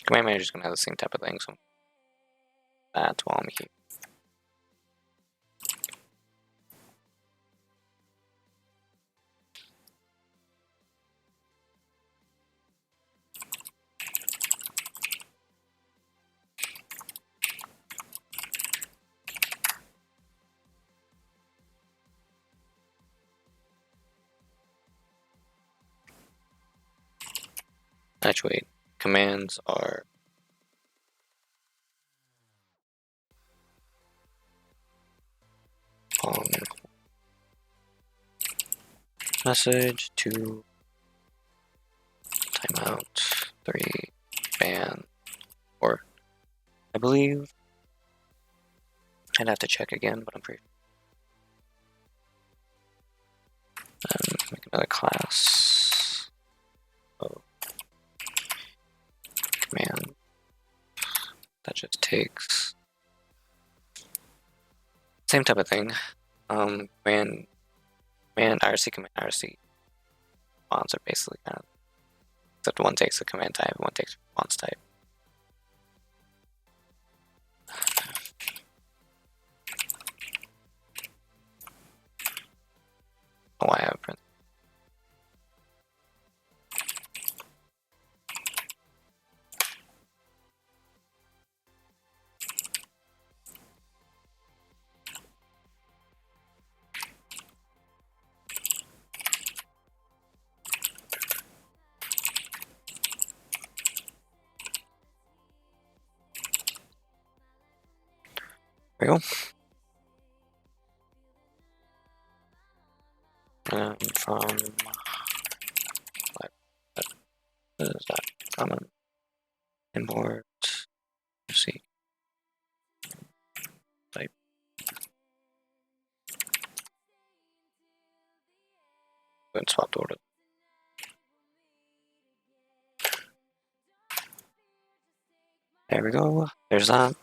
A: Command manager is gonna have the same type of thing, so that's while I'm here. Actually, commands are on message to timeout 3 ban 4. I believe I'd have to check again, but I'm pretty sure. And make another class of command that just takes same type of thing. Command IRC, command IRC response are basically kind of, except one takes a command type, one takes a response type. Oh, I have print. There we go. And from that common import see type. And swap the order. There we go. There's that.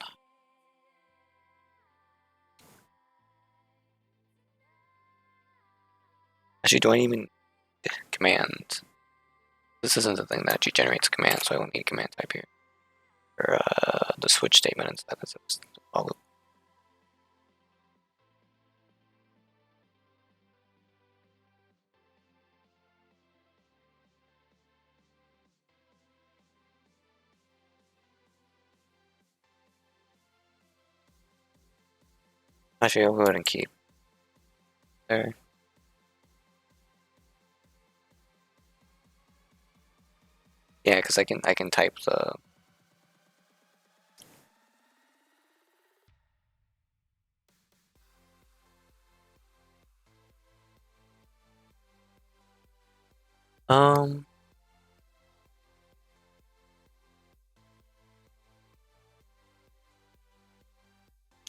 A: Actually, do I even command? This isn't the thing that actually generates command, so I don't need a command type here. Or the switch statement instead. That's all. Actually, I'll go ahead and keep there. Yeah, because I can type the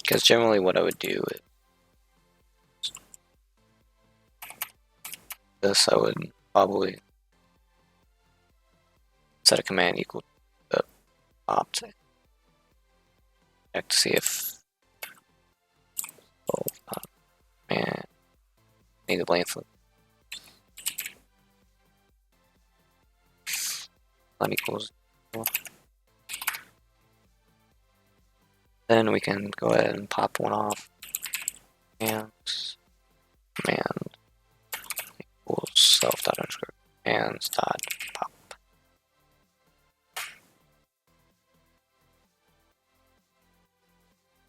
A: because generally what I would do is this. I would probably set a command equal to the opt. Check to see if man need the blank flip. That equals Then we can go ahead and pop one off. And command equals self dot underscore commands dot pop.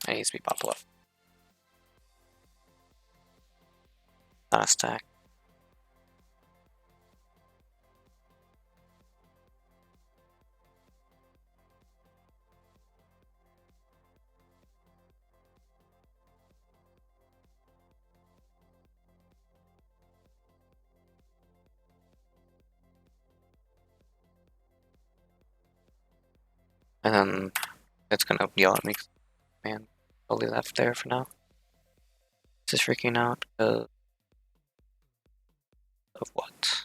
A: It needs to be pop left. Not a stack. And then it's gonna yell at me. Man, I'll leave that there for now. This is freaking out because of what?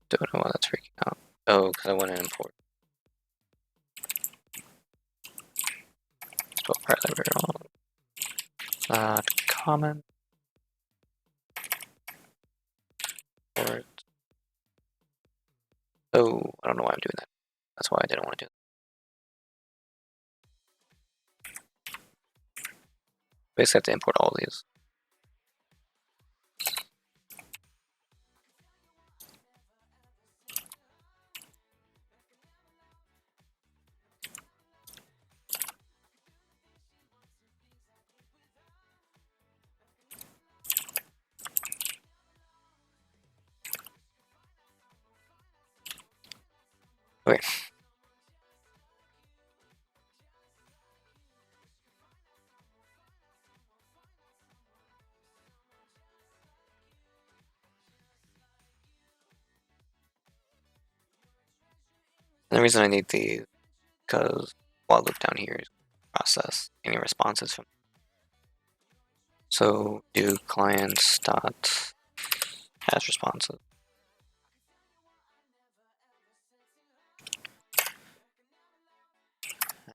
A: Don't know why that's freaking out. Oh, because I want to import. Spell part library wrong. Comment. Import. Oh, I don't know why I'm doing that. That's why I didn't want to do that. Basically, I have to import all these. Okay. And the reason I need these because while loop down here is process any responses from. So do clients dot has responses.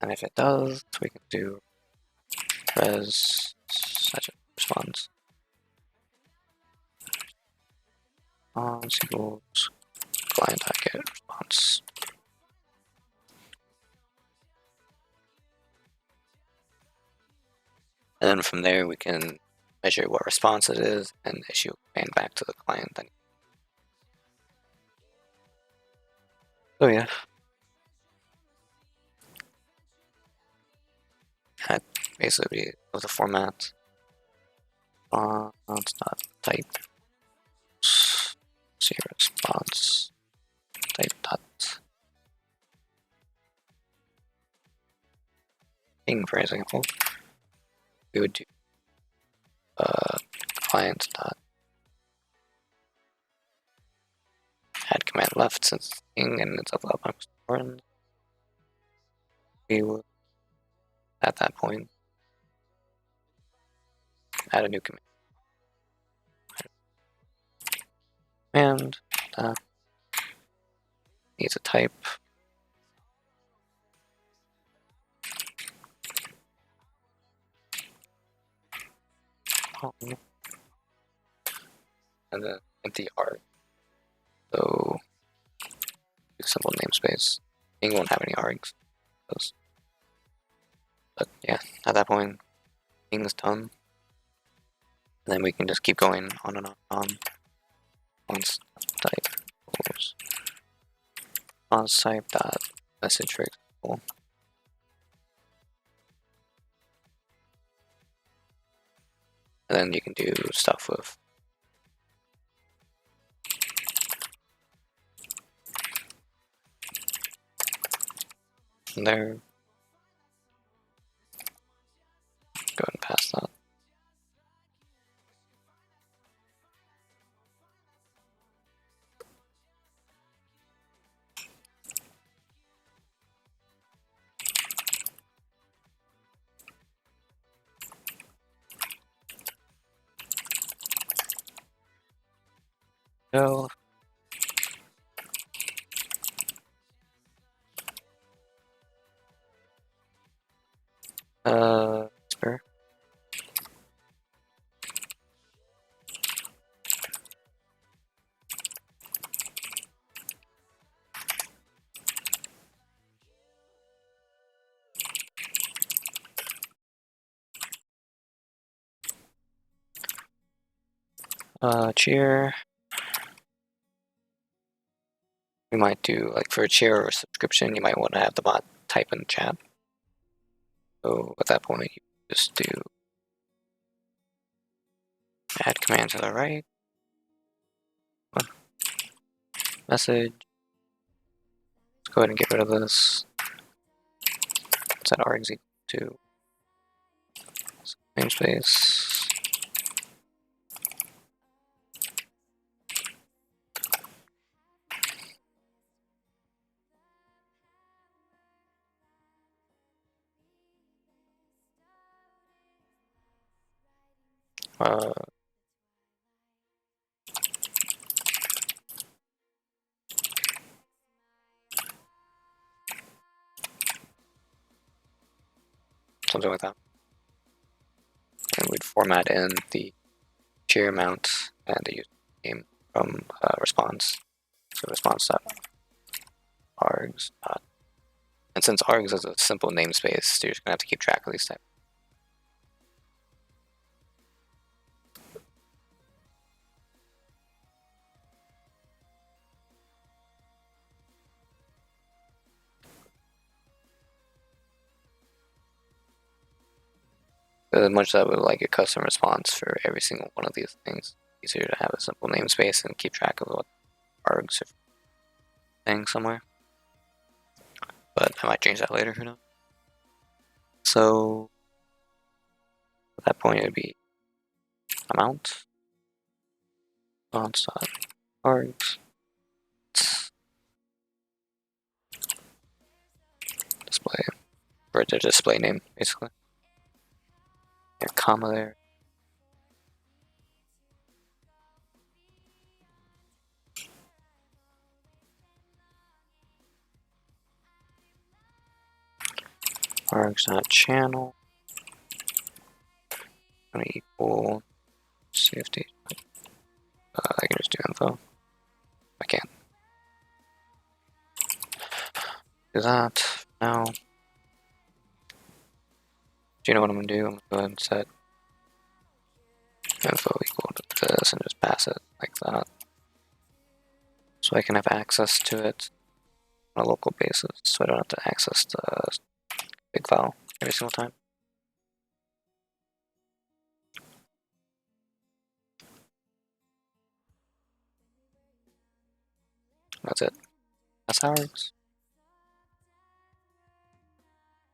A: And if it does, we can do res such a response. Equals client dot get response. And then from there we can measure what response it is and issue a command back to the client. Then. So yeah. That basically was the format. It's not type. See response type dot ping, for example. We would do client dot add command left since it's ping and it's up important. We would at that point add a new command. And that needs a type. And then empty arg. So simple namespace. Ping won't have any args. But yeah, at that point, ping is done. And then we can just keep going on and on. Once type equals once type dot message, for example. And then you can do stuff with there. Go ahead and pass that. Go. Spare. Cheer. We might do, like, for a cheer or a subscription, you might want to have the bot type in the chat. So at that point, you just do add command to the right, message. Let's go ahead and get rid of this. Set args equal to namespace. Something like that. And we'd format in the cheer amount and the user name from response. So response.args. And since args is a simple namespace, you're just gonna have to keep track of these types. As much as I would like a custom response for every single one of these things, it's easier to have a simple namespace and keep track of what args are saying somewhere. But I might change that later, who knows? So at that point, it would be amount response.args display, or the display name, basically. A comma there. Args.channel gonna equal CFD. I can just do info. I can't do that now. Do you know what I'm gonna do? I'm gonna go ahead and set info equal to this and just pass it like that, so I can have access to it on a local basis, so I don't have to access the big file every single time. That's it. That's how it works.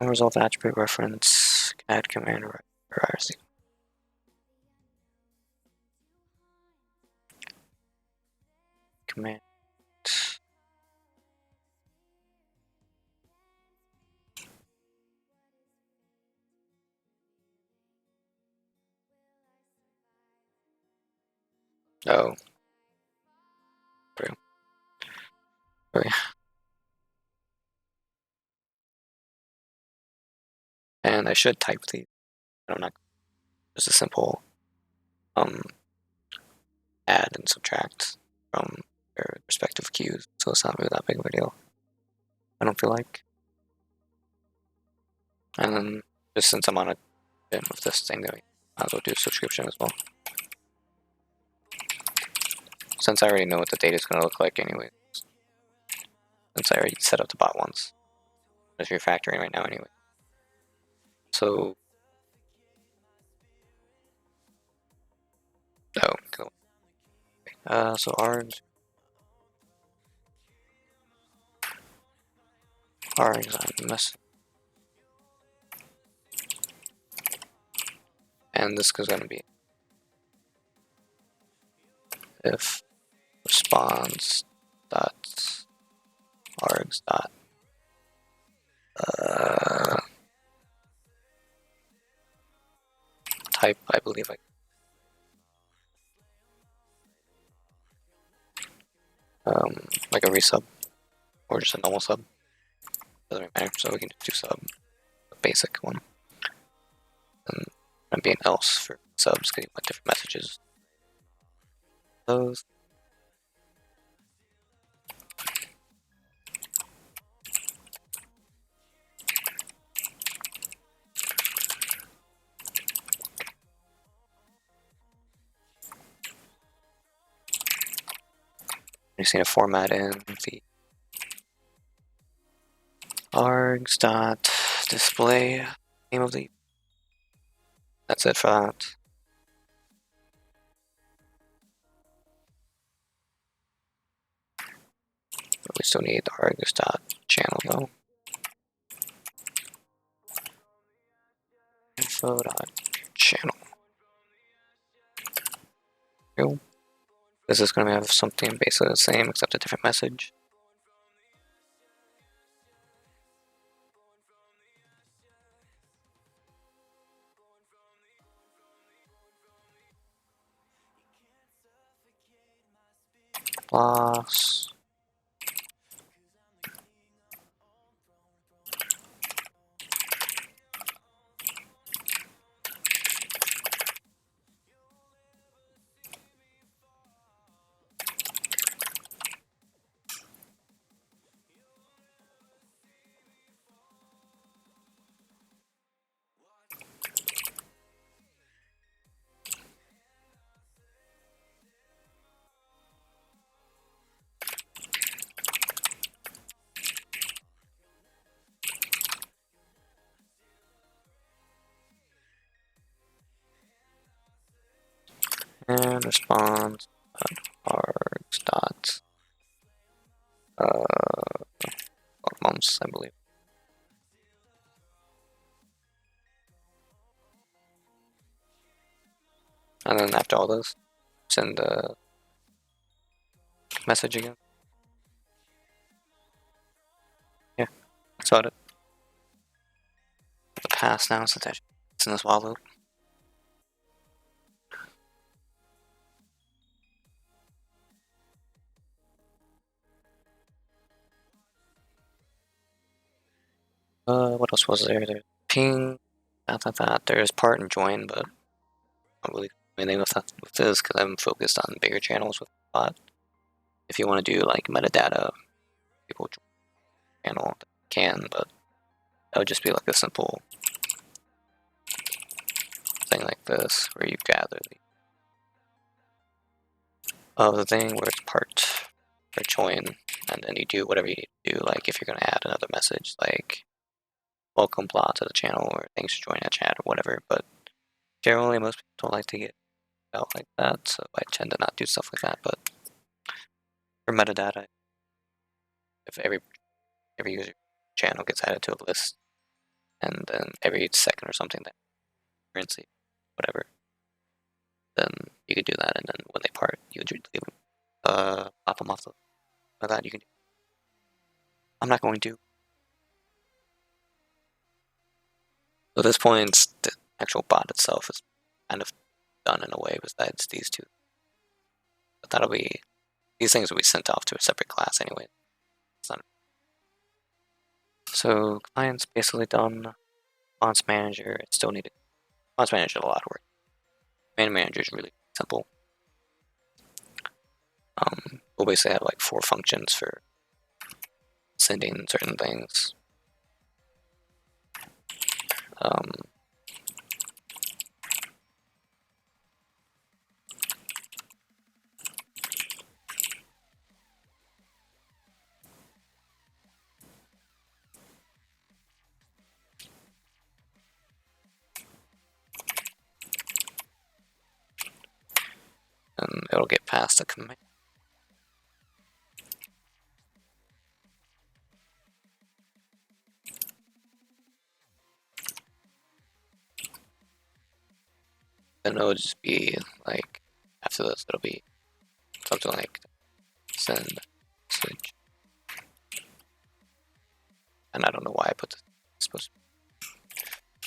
A: Unresolved attribute reference, add command or IRC. Command. Oh. Okay. And I should type these. I'm not just a simple add and subtract from their respective queues, so it's not really that big of a deal, I don't feel like. And then just since I'm on a bit of this thing, I might as well do a subscription as well. Since I already know what the data is going to look like anyway. Since I already set up the bot once. It's refactoring right now anyway. So cool. So args on message. And this is going to be if response dot args dot type, I believe like a resub or just a normal sub, doesn't matter. So we can just do sub, a basic one, and be an else for subs because you want different messages. Those. just need to format in the args.display name of the. That's it for that. We still need the args.channel though. Info.channel. Cool. This is going to have something basically the same except a different message. Plus. And response args dot months, I believe. And then after all this, send the message again. Yeah, that's about it. The pass now since it's in this while loop. What else was there? There's ping, that. There's part and join, but I don't really do anything with this because I'm focused on bigger channels with bot. If you want to do like metadata, people join the channel can, but that would just be like a simple thing like this where you gather the thing where it's part or join, and then you do whatever you need to do. Like if you're gonna add another message, like welcome blah to the channel or thanks for joining a chat or whatever. But generally, most people don't like to get out like that, so I tend to not do stuff like that. But for metadata, if every user channel gets added to a list, and then every second or something that currency, whatever, then you could do that, and then when they part, you would leave them, pop them off the like that. You can. I'm not going to. So at this point, the actual bot itself is kind of done in a way. Besides these two, but these things will be sent off to a separate class anyway. It's not. So client's basically done. Response manager still needed. Response manager is a lot of work. Command manager is really simple. We'll basically have like 4 functions for sending certain things. And it'll get past the command. Then it'll just be like, after this, it'll be something like send message. And I don't know why I put this. It's supposed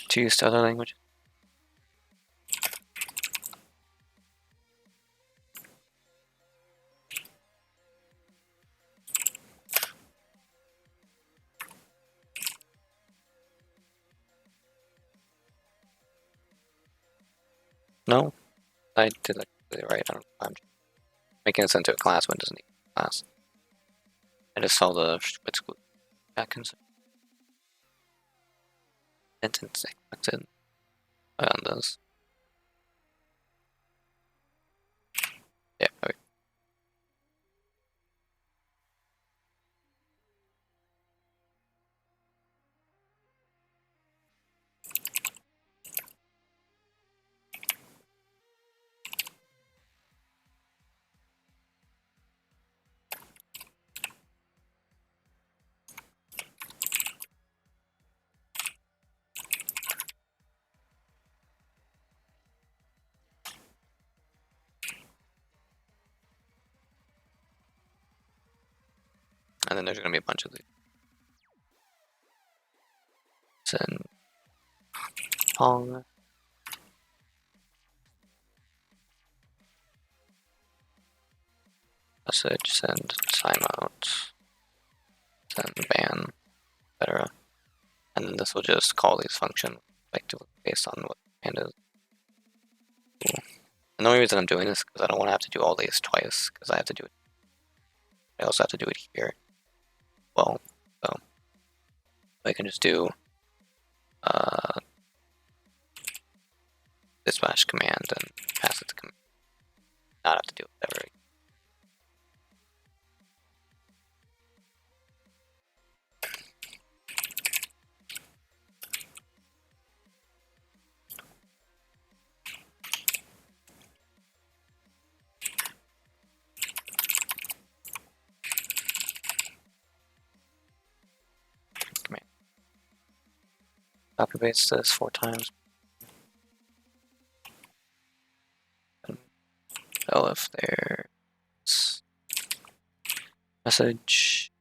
A: to use other languages. No, I did that completely right. I don't know. I'm making it into a class when it doesn't need a class. I just saw the exclude back in sentence expected on this. Yeah, okay. And then there's going to be a bunch of these. Send Pong. Message, send timeout, send ban, etc. And then this will just call these functions effectively based on what the command is. Cool. And the only reason I'm doing this is because I don't want to have to do all these twice, because I have to do it. I also have to do it here. Well, so I can just do dispatch command and pass it to command. Not have to do whatever. Command. Copy paste this 4 times. And tell if there's message.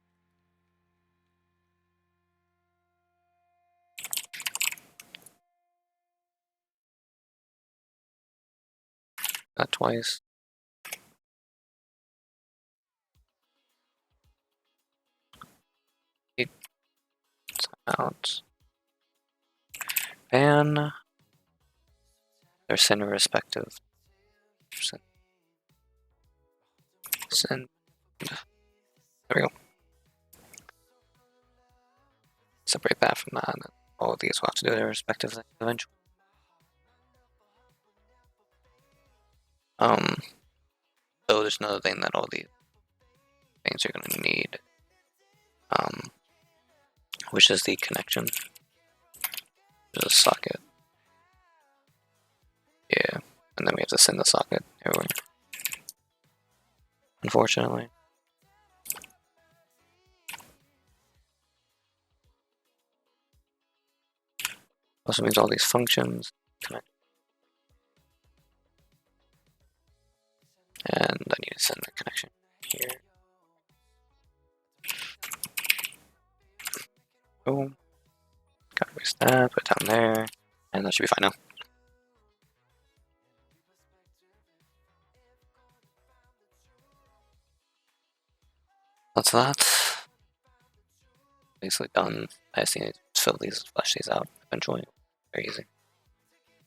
A: That twice. Out. Ban. They're send respective. Send. There we go. Separate that from that. And all of these will have to do their respective things eventually. So there's another thing that all these things are going to need, which is the connection. There's a socket. Yeah, and then we have to send the socket everywhere. Unfortunately. Also means all these functions connect. And I need to send the connection here. Boom. Copy paste that, put it down there, and that should be fine now. That's that. Basically done. I just need to fill these, flesh these out eventually. Very easy.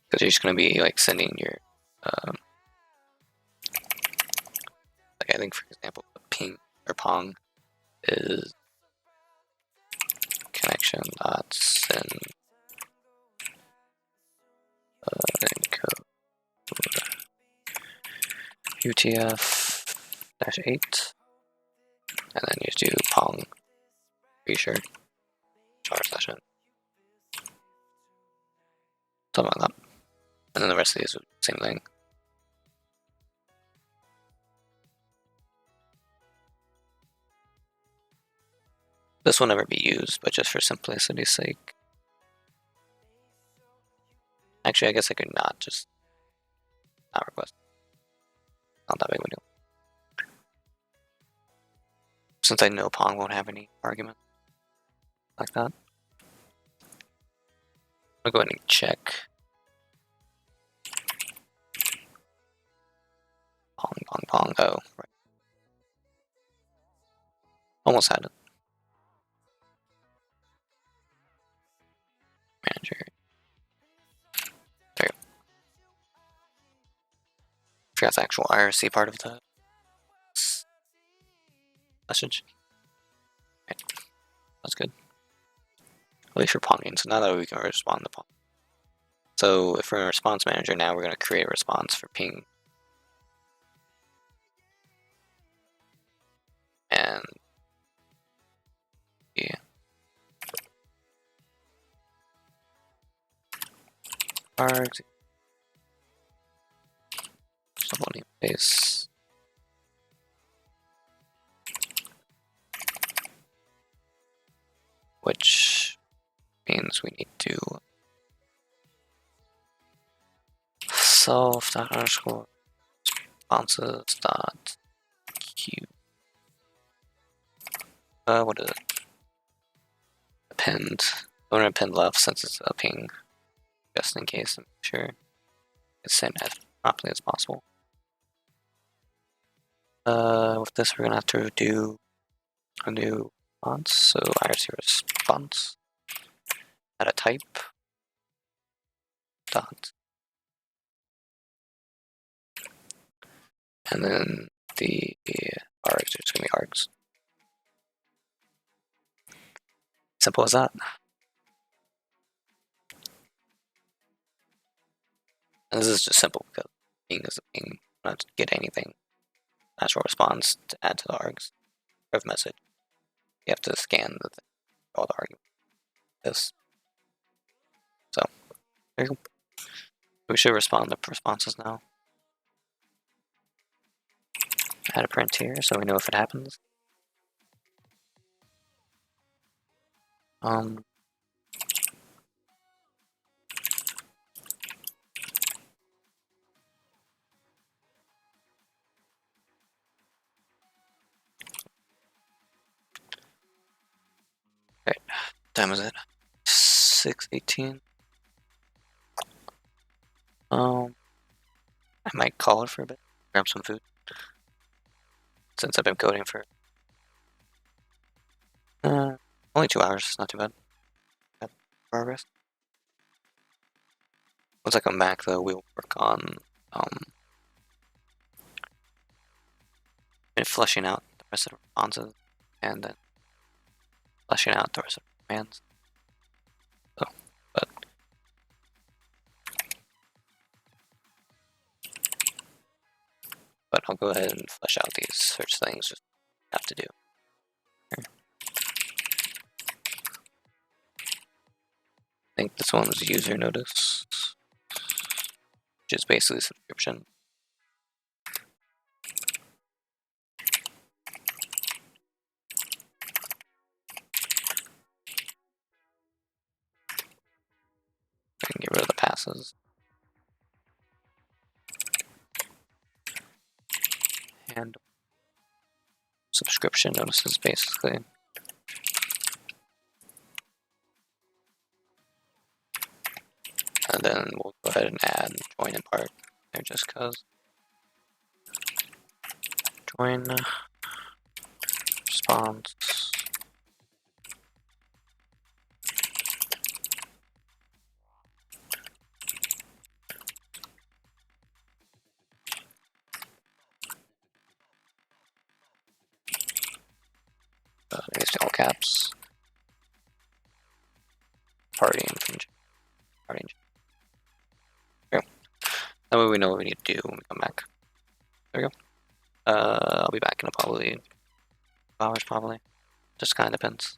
A: Because you're just going to be like sending your, like I think for example, ping or pong is connection dot send encode UTF-8, and then you just do pong resure jar session, something like that, and then the rest of these are the same thing. This will never be used, but just for simplicity's sake. Actually, I guess I could not just not request. Not that big of a deal. Since I know Pong won't have any argument like that. I'll go ahead and check. Pong, pong, pong. Oh, right. Almost had it. Manager. There you go. Forgot the actual IRC part of the message. Right. That's good. At least for ponging. So now that we can respond to pong. So if we're in a response manager now, we're going to create a response for ping. And yeah. Cards. Someone base. Which means we need to self dot underscore responses dot queue. What is it? Append. I'm gonna append left since it's a ping, just in case. I'm sure it's sent as properly as possible. With this, we're gonna have to do a new response. So IRC response. Add a type. Dot. And then the args are just gonna be args. Simple as that. And this is just simple because ping is a ping. Not to get anything. Natural response to add to the args. Ref message. You have to scan the thing, all the arguments. This. So there you go. We should respond to responses now. Add a print here so we know if it happens. Okay, what time is it? 6:18. I might call it for a bit. Grab some food. Since I've been coding for only 2 hours, not too bad. Got progress. Once I come back though, we'll work on fleshing out the rest of the responses and then fleshing out the rest of the commands. So, but I'll go ahead and flesh out these search things. Just have to do. Here. I think this one's user notice, which is basically subscription. I can get rid of the passes. And subscription notices basically. And then we'll go ahead and add join in part there just cause. Join response. Needs all caps. Party and party. Okay. That way we know what we need to do when we come back. There we go. I'll be back in probably 2 hours probably. Just kind of depends.